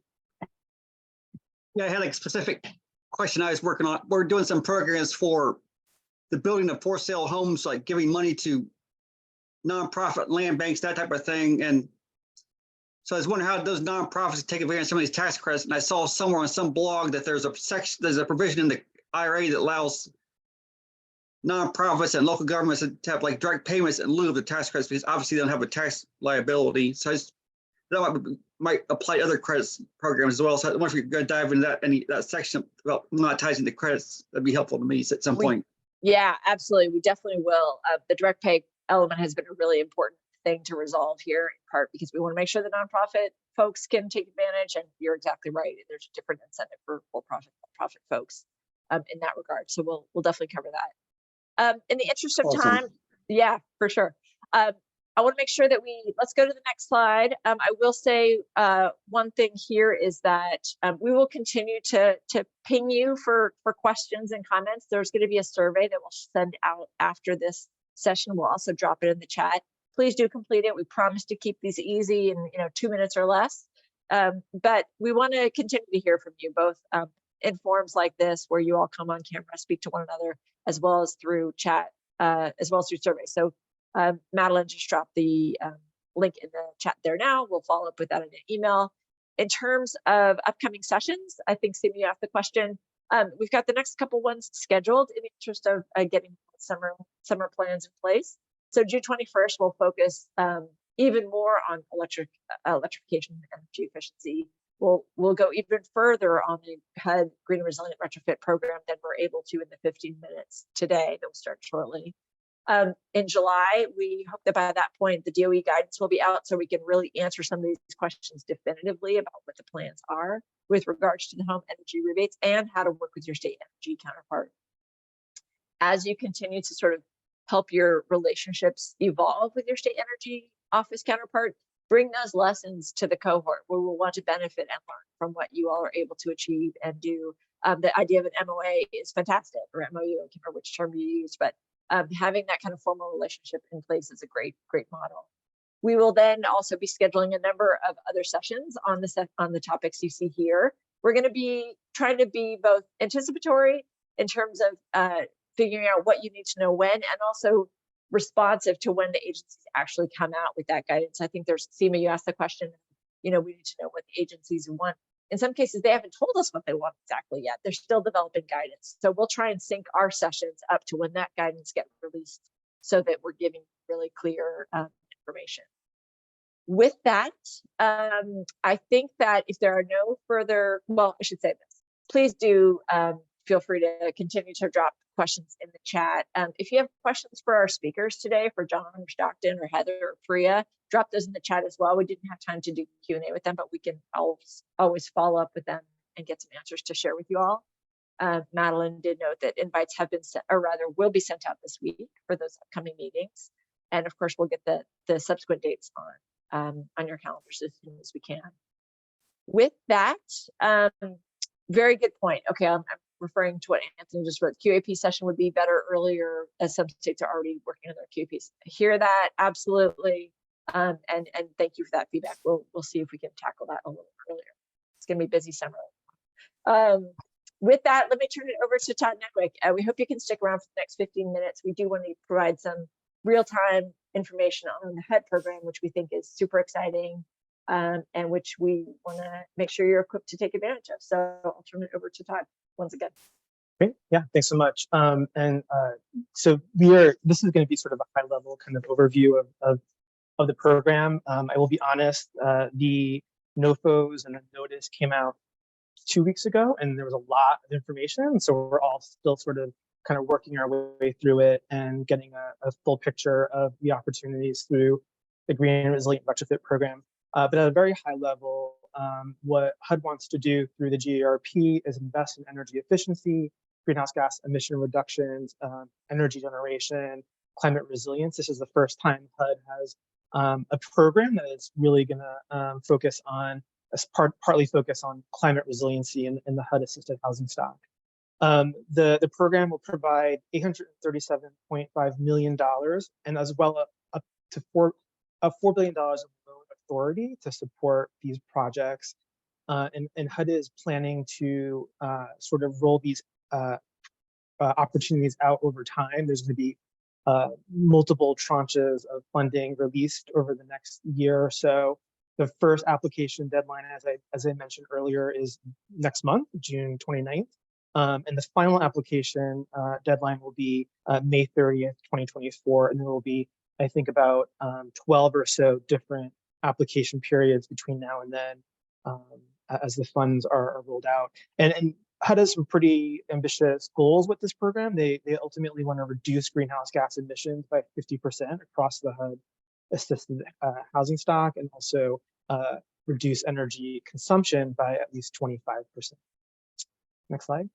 Yeah, I had a specific question I was working on. We're doing some programs for the building of for sale homes, like giving money to nonprofit land banks, that type of thing. And so I was wondering how those nonprofits take advantage of some of these tax credits. And I saw somewhere on some blog that there's a provision in the IRA that allows nonprofits and local governments to have like direct payments in lieu of the tax credits, because obviously they don't have a tax liability. So that might apply to other credits programs as well. So I wonder if you could dive into that section about monetizing the credits. That'd be helpful to me at some point. Yeah, absolutely. We definitely will. The direct pay element has been a really important thing to resolve here, in part because we want to make sure the nonprofit folks can take advantage. And you're exactly right. There's a different incentive for for-profit folks in that regard. So we'll definitely cover that. In the interest of time, yeah, for sure. I want to make sure that let's go to the next slide. I will say one thing here is that we will continue to ping you for questions and comments. There's going to be a survey that we'll send out after this session. We'll also drop it in the chat. Please do complete it. We promise to keep these easy in 2 minutes or less. But we want to continue to hear from you, both in forums like this, where you all come on camera, speak to one another, as well as through chat, as well as through surveys. So Madeline just dropped the link in the chat there now. We'll follow up with that in an email. In terms of upcoming sessions, I think Simi, you asked the question. We've got the next couple ones scheduled in the interest of getting summer plans in place. So June 21st, we'll focus even more on electrification and energy efficiency. we'll go even further on the HUD Green and Resilient Retrofit program than we're able to in the 15 minutes today that will start shortly. In July, we hope that by that point, the DOE guidance will be out so we can really answer some of these questions definitively about what the plans are with regards to the home energy rebates and how to work with your state energy counterpart. As you continue to sort of help your relationships evolve with your state energy office counterpart, bring those lessons to the cohort where we'll want to benefit and learn from what you all are able to achieve and do. The idea of an MOA is fantastic, or MOU, I can't remember which term you use, but having that kind of formal relationship in place is a great model. We will then also be scheduling a number of other sessions on the topics you see here. We're going to be trying to be both anticipatory in terms of figuring out what you need to know when, and also responsive to when the agencies actually come out with that guidance. I think there's, Seema, you asked the question, we need to know what the agencies want. In some cases, they haven't told us what they want exactly yet. They're still developing guidance. So we'll try and sync our sessions up to when that guidance gets released so that we're giving really clear information. With that, I think that if there are no further, well, I should say this, please do feel free to continue to drop questions in the chat. If you have questions for our speakers today, for John or Stockton or Heather or Priya, drop those in the chat as well. We didn't have time to do Q&A with them, but we can always follow up with them and get some answers to share with you all. Madeline did note that invites have been sent, or rather will be sent out this week for those upcoming meetings. And of course, we'll get the subsequent dates on your calendars as soon as we can. With that, very good point. Okay, I'm referring to what Anthony just wrote. QAP session would be better earlier, as some states are already working on their QAPs. Hear that, absolutely. And thank you for that feedback. We'll see if we can tackle that a little earlier. It's going to be a busy summer. With that, let me turn it over to Todd Nedwick. We hope you can stick around for the next 15 minutes. We do want to provide some real-time information on the HUD program, which we think is super exciting, and which we want to make sure you're equipped to take advantage of. So I'll turn it over to Todd once again. Great. Yeah, thanks so much. So this is going to be sort of a high-level kind of overview of the program. I will be honest, the NOFOs and the notice came out 2 weeks ago, and there was a lot of information. So we're all still sort of kind of working our way through it and getting a full picture of the opportunities through the Green and Resilient Retrofit program. But at a very high level, what HUD wants to do through the GARP is invest in energy efficiency, greenhouse gas emission reductions, energy generation, climate resilience. This is the first time HUD has a program that is really going to focus on, partly focus on climate resiliency in the HUD assisted housing stock. The program will provide $837.5 million and as well up to $4 billion of loan authority to support these projects. And HUD is planning to sort of roll these opportunities out over time. There's going to be multiple tranches of funding released over the next year or so. The first application deadline, as I mentioned earlier, is next month, June 29th. And the final application deadline will be May 30th, 2024. And there will be, I think, about 12 or so different application periods between now and then as the funds are rolled out. And HUD has some pretty ambitious goals with this program. They ultimately want to reduce greenhouse gas emissions by 50% across the HUD assisted housing stock, and also reduce energy consumption by at least 25%. Next slide.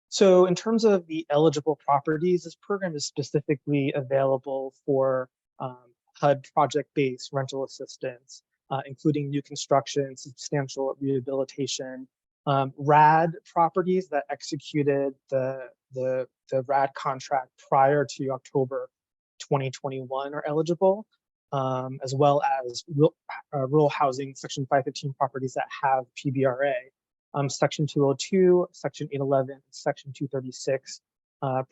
So in terms of the eligible properties, this program is specifically available for HUD project-based rental assistance, including new construction, substantial rehabilitation, RAD properties that executed the RAD contract prior to October 2021 are eligible, as well as rural housing Section 515 properties that have PBRA. Section 202, Section 811, Section 236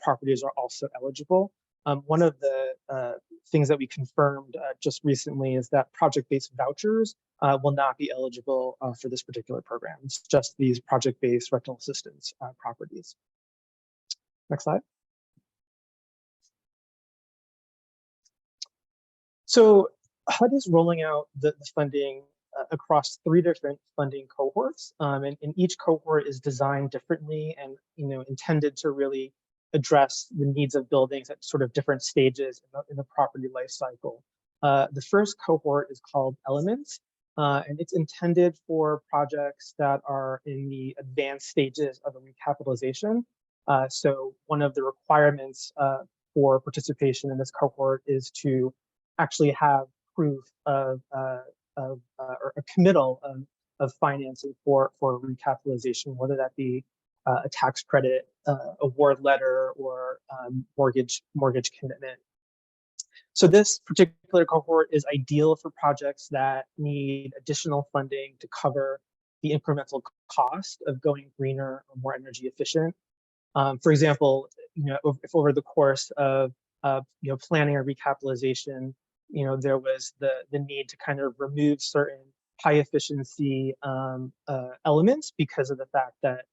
properties are also eligible. One of the things that we confirmed just recently is that project-based vouchers will not be eligible for this particular program. It's just these project-based rental assistance properties. Next slide. So HUD is rolling out the funding across 3 different funding cohorts, and each cohort is designed differently and intended to really address the needs of buildings at sort of different stages in the property life cycle. The first cohort is called Elements, and it's intended for projects that are in the advanced stages of a recapitalization. So one of the requirements for participation in this cohort is to actually have proof of or a committal of financing for recapitalization, whether that be a tax credit, award letter, or mortgage commitment. So this particular cohort is ideal for projects that need additional funding to cover the incremental cost of going greener or more energy efficient. For example, if over the course of planning a recapitalization, there was the need to kind of remove certain high efficiency elements because of the fact that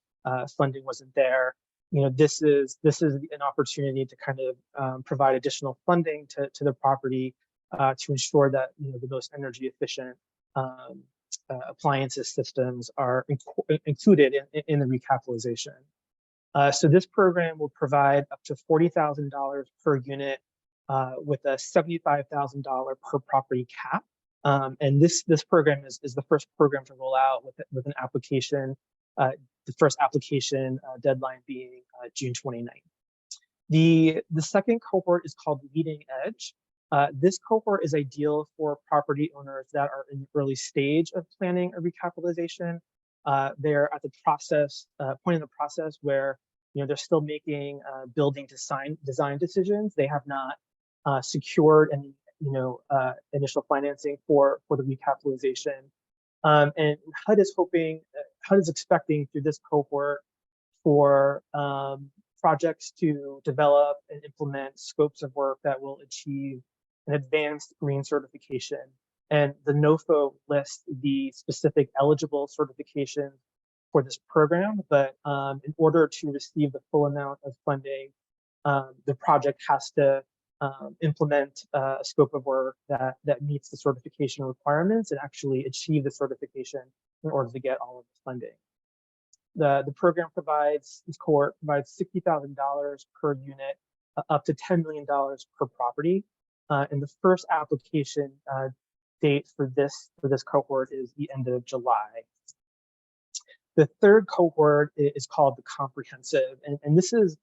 funding wasn't there. This is an opportunity to kind of provide additional funding to the property to ensure that the most energy efficient appliances systems are included in the recapitalization. So this program will provide up to $40,000 per unit with a $75,000 per property cap. And this program is the first program to roll out with an application, the first application deadline being June 29th. The second cohort is called Leading Edge. This cohort is ideal for property owners that are in the early stage of planning a recapitalization. They're at the point in the process where they're still making building design decisions. They have not secured any initial financing for the recapitalization. And HUD is expecting through this cohort for projects to develop and implement scopes of work that will achieve an advanced green certification. And the NOFO lists the specific eligible certifications for this program, but in order to receive the full amount of funding, the project has to implement a scope of work that meets the certification requirements and actually achieve the certification in order to get all of the funding. The program this cohort provides $60,000 per unit, up to $10 million per property. And the first application date for this cohort is the end of July. The third cohort is called the Comprehensive, and this is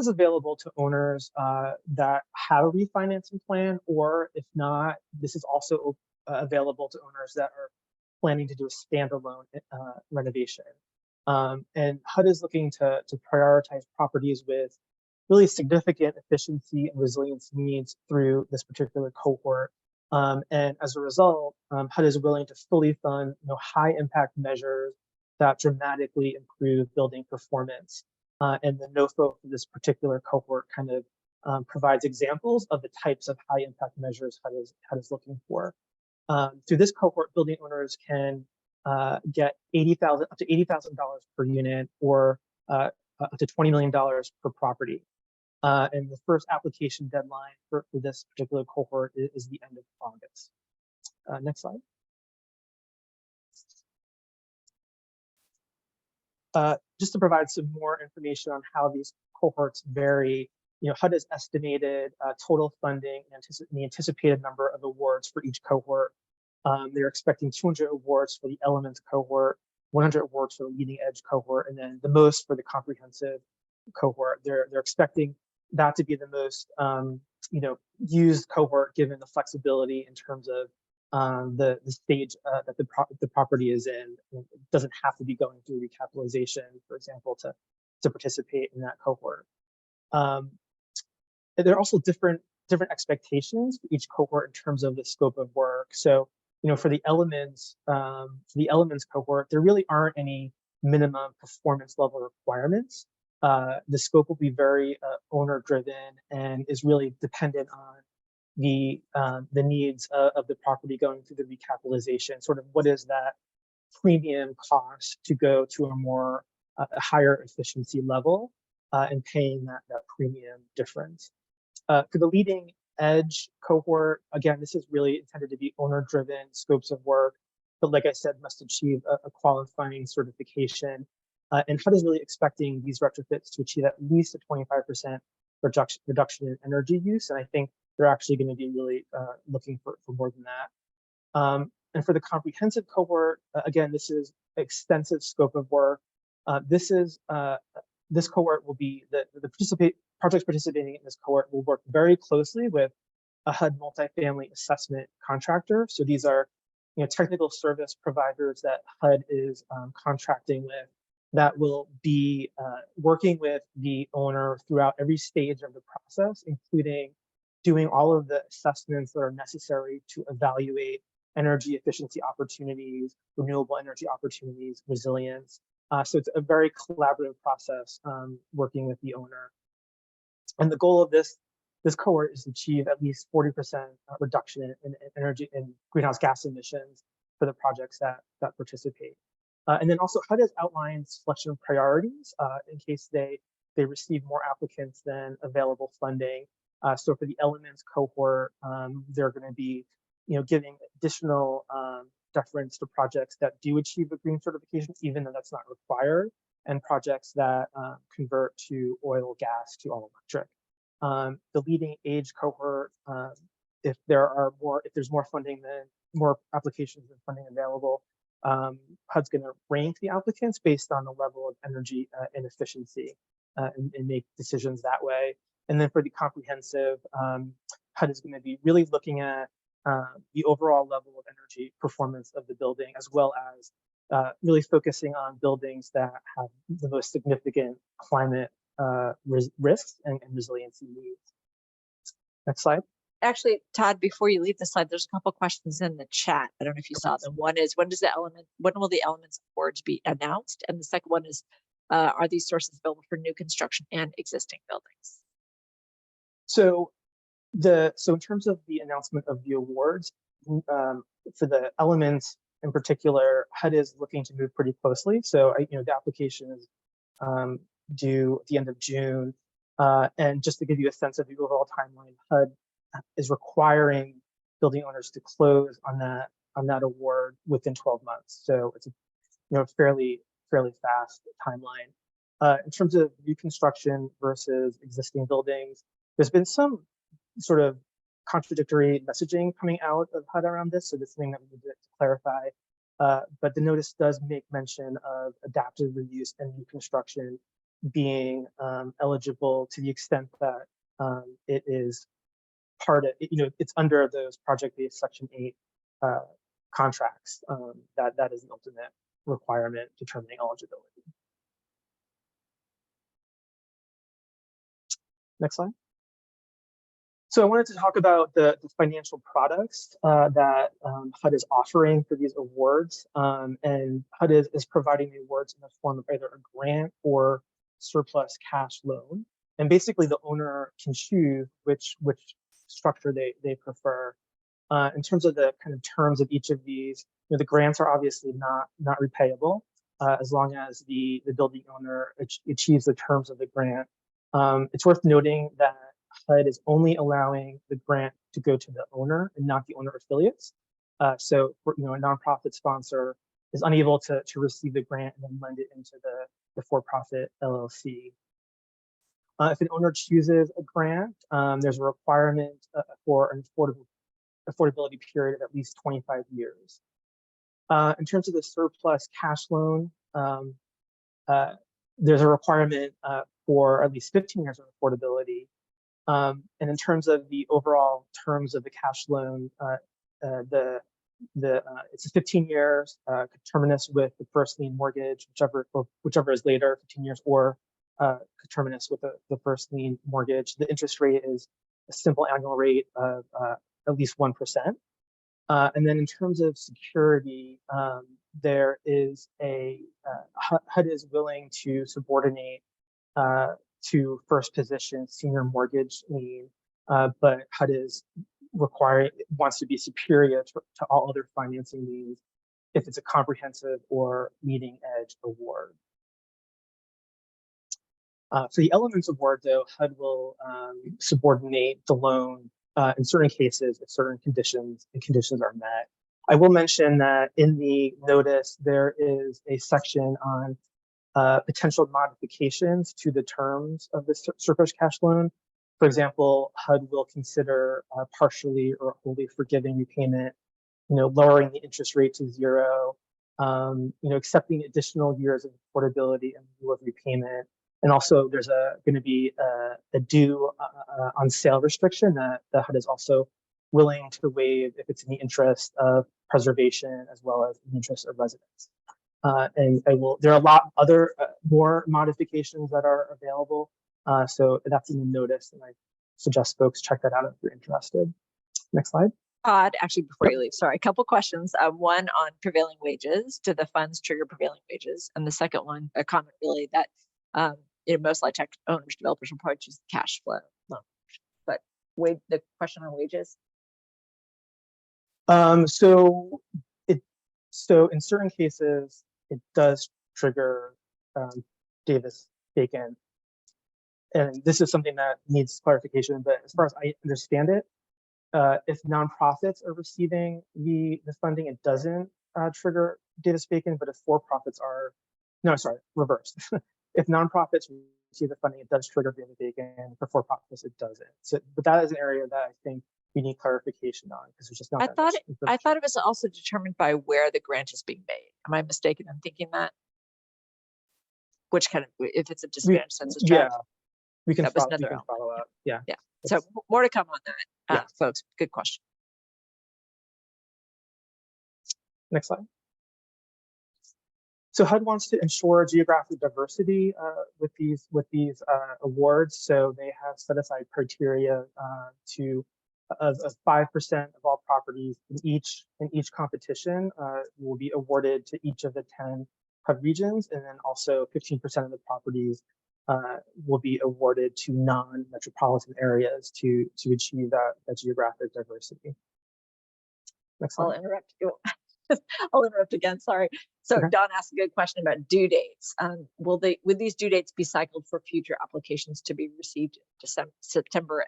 available to owners that have a refinancing plan, or if not, this is also available to owners that are planning to do a standalone renovation. And HUD is looking to prioritize properties with really significant efficiency and resilience needs through this particular cohort. And as a result, HUD is willing to fully fund high impact measures that dramatically improve building performance. And the NOFO for this particular cohort kind of provides examples of the types of high impact measures HUD is looking for. Through this cohort, building owners can get up to $80,000 per unit, or up to $20 million per property. And the first application deadline for this particular cohort is the end of August. Next slide. Just to provide some more information on how these cohorts vary, HUD has estimated total funding and the anticipated number of awards for each cohort. They're expecting 200 awards for the Elements cohort, 100 awards for the Leading Edge cohort, and then the most for the Comprehensive cohort. They're expecting that to be the most used cohort, given the flexibility in terms of the stage that the property is in. It doesn't have to be going through recapitalization, for example, to participate in that cohort. There are also different expectations for each cohort in terms of the scope of work. So, for the Elements cohort, there really aren't any minimum performance level requirements. The scope will be very owner driven and is really dependent on the needs of the property going through the recapitalization. Sort of what is that premium cost to go to a higher efficiency level and paying that premium difference. For the Leading Edge cohort, again, this is really intended to be owner-driven scopes of work, but like I said, must achieve a qualifying certification. And HUD is really expecting these retrofits to achieve at least a 25% reduction in energy use. And I think they're actually going to be really looking for more than that. And for the comprehensive cohort, again, this is extensive scope of work. This cohort will be projects participating in this cohort will work very closely with a HUD multifamily assessment contractor. So these are, technical service providers that HUD is contracting with that will be working with the owner throughout every stage of the process, including doing all of the assessments that are necessary to evaluate energy efficiency opportunities, renewable energy opportunities, resilience. So it's a very collaborative process working with the owner. And the goal of this cohort is to achieve at least 40% reduction in energy and greenhouse gas emissions for the projects that participate. And then also HUD has outlined selection priorities in case they receive more applicants than available funding. So for the Elements cohort, they're going to be giving additional deference to projects that do achieve a green certification, even though that's not required, and projects that convert to oil, gas to all electric. The leading age cohort, if there's more funding than more applications than funding available, HUD's going to rank the applicants based on the level of energy and efficiency and make decisions that way. And then for the comprehensive, HUD is going to be really looking at the overall level of energy performance of the building, as well as really focusing on buildings that have the most significant climate risks and resiliency needs. Next slide. Actually, Todd, before you leave the slide, there's a couple questions in the chat. I don't know if you saw them. One is, when will the Elements awards be announced? And the second one is, are these sources available for new construction and existing buildings? So in terms of the announcement of the awards, for the Elements in particular, HUD is looking to move pretty closely. So the application is due at the end of June. And just to give you a sense of the overall timeline, HUD is requiring building owners to close on that award within 12 months. So it's a fairly fast timeline. In terms of new construction versus existing buildings, there's been some sort of contradictory messaging coming out of HUD around this. So this is something that we need to clarify. But the notice does make mention of adaptive reuse and new construction being eligible to the extent that it is part of, it's under those project-based Section 8 contracts. That is the ultimate requirement determining eligibility. Next slide. So I wanted to talk about the financial products that HUD is offering for these awards. And HUD is providing the awards in the form of either a grant or surplus cash loan. And basically the owner can choose which structure they prefer. In terms of the kind of terms of each of these, the grants are obviously not repayable as long as the building owner achieves the terms of the grant. It's worth noting that HUD is only allowing the grant to go to the owner and not the owner affiliates. So a nonprofit sponsor is unable to receive the grant and then lend it into the for-profit LLC. If an owner chooses a grant, there's a requirement for an affordability period of at least 25 years. In terms of the surplus cash loan, there's a requirement for at least 15 years of affordability. And in terms of the overall terms of the cash loan, it's 15 years, coterminous with the first lien mortgage, whichever is later, 15 years, or coterminous with the first lien mortgage. The interest rate is a simple annual rate of at least 1%. And then in terms of security, there is HUD is willing to subordinate to first position senior mortgage lien, but HUD is wants to be superior to all other financing means if it's a comprehensive or leading edge award. For the Elements award, though, HUD will subordinate the loan in certain cases if certain conditions are met. I will mention that in the notice, there is a section on potential modifications to the terms of the surplus cash loan. For example, HUD will consider partially or wholly forgiving repayment, lowering the interest rate to 0, accepting additional years of affordability in lieu of repayment. And also there's going to be a due on sale restriction that the HUD is also willing to waive if it's in the interest of preservation as well as in the interest of residents. And there are a lot other more modifications that are available. So that's in the notice, and I suggest folks check that out if you're interested. Next slide. Todd, actually, before you leave, sorry, a couple questions. One on prevailing wages. Do the funds trigger prevailing wages? And the second one, a comment really that most like tech owners, developers will probably choose cash flow loan. But the question on wages. So in certain cases, it does trigger Davis-Bacon. And this is something that needs clarification, but as far as I understand it, if nonprofits are receiving the funding, it doesn't trigger Davis-Bacon, but if for-profits are, reversed. If nonprofits receive the funding, it does trigger Davis-Bacon. For-profits, it doesn't. So, but that is an area that I think we need clarification on because it's just not. I thought it was also determined by where the grant is being made. Am I mistaken in thinking that? Which kind of, if it's a disadvantaged census tract? Yeah, we can follow up. Yeah. Yeah. So more to come on that, Yeah. folks. Good question. Next slide. So HUD wants to ensure geographic diversity with these awards. So they have set aside criteria of 5% of all properties in each competition will be awarded to each of the 10 HUD regions, and then also 15% of the properties will be awarded to non-metropolitan areas to achieve that geographic diversity. Next slide. I'll interrupt you. I'll interrupt again. Sorry. So Okay. Don asked a good question about due dates. Would these due dates be cycled for future applications to be received in September?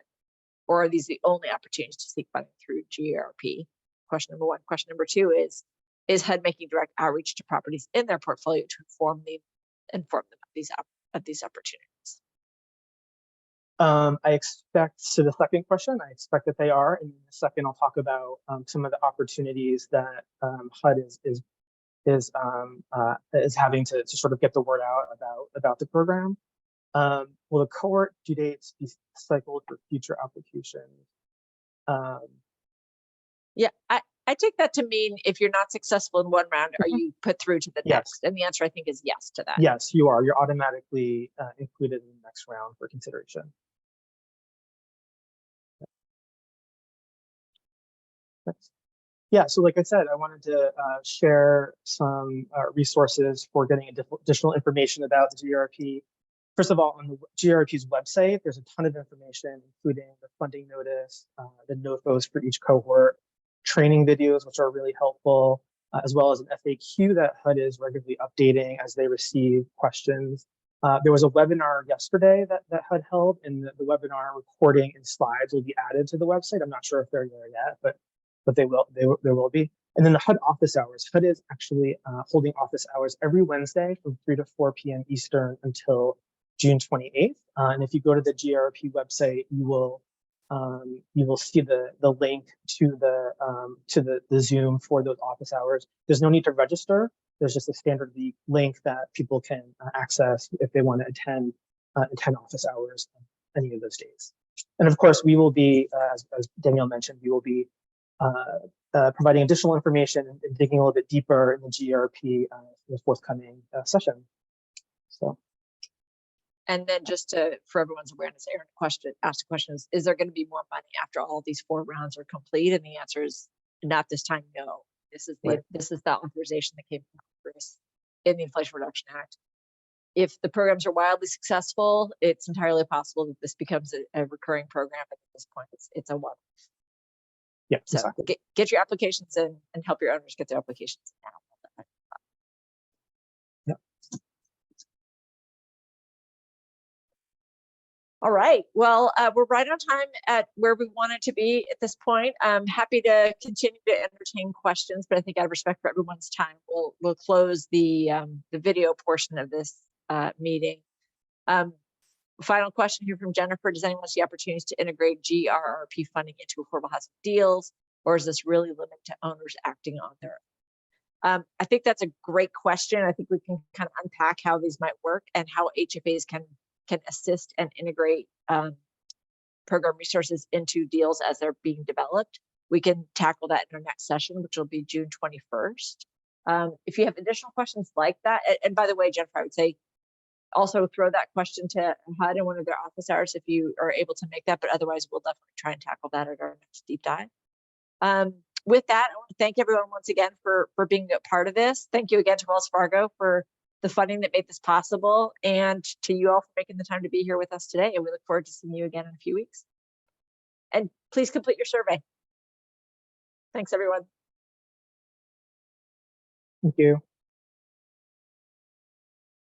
Or are these the only opportunities to seek funding through GRP? Question number one. Question number two is HUD making direct outreach to properties in their portfolio to inform them of these opportunities? I expect, so the second question, I expect that they are, and in a second I'll talk about some of the opportunities that HUD is having to sort of get the word out about the program. Will the cohort due dates be cycled for future applications? Yeah, I take that to mean if you're not successful in one round, are you put through to the next? And the answer I think is yes to that. Yes, you are. You're automatically included in the next round for consideration. Yeah, so like I said, I wanted to share some resources for getting additional information about the GRP. First of all, on the GRP's website, there's a ton of information, including the funding notice, the NOFOs for each cohort, training videos, which are really helpful, as well as an FAQ that HUD is regularly updating as they receive questions. There was a webinar yesterday that HUD held, and the webinar recording and slides will be added to the website. I'm not sure if they're there yet, but there will be. And then the HUD office hours. HUD is actually holding office hours every Wednesday from 3 to 4 p.m. Eastern until June 28th. And if you go to the GRP website, you will see the link to the Zoom for those office hours. There's no need to register. There's just a standard link that people can access if they want to attend office hours any of those days. And of course, we will be, as Danielle mentioned, we will be providing additional information and digging a little bit deeper in the GRP in the forthcoming session. So. And then just for everyone's awareness, Aaron asked a question, is there going to be more money after all of these 4 rounds are complete? And the answer is not this time, no. This is the authorization that came from Congress in the Inflation Reduction Act. If the programs are wildly successful, it's entirely possible that this becomes a recurring program. At this point, it's a one. Yeah, so exactly. Get your applications in and help your owners get their applications now. Yeah. All right, well, we're right on time at where we wanted to be at this point. I'm happy to continue to entertain questions, but I think out of respect for everyone's time, we'll close the video portion of this meeting. Final question here from Jennifer. Does anyone see opportunities to integrate GRRP funding into affordable housing deals, or is this really limited to owners acting on their own? I think that's a great question. I think we can kind of unpack how these might work and how HFAs can assist and integrate program resources into deals as they're being developed. We can tackle that in our next session, which will be June 21st. If you have additional questions like that, and by the way, Jennifer, I would say also throw that question to HUD in one of their office hours if you are able to make that, but otherwise we'll definitely try and tackle that at our next deep dive. With that, I want to thank everyone once again for being a part of this. Thank you again to Wells Fargo for the funding that made this possible, and to you all for making the time to be here with us today. And we look forward to seeing you again in a few weeks. And please complete your survey. Thanks, everyone. Thank you.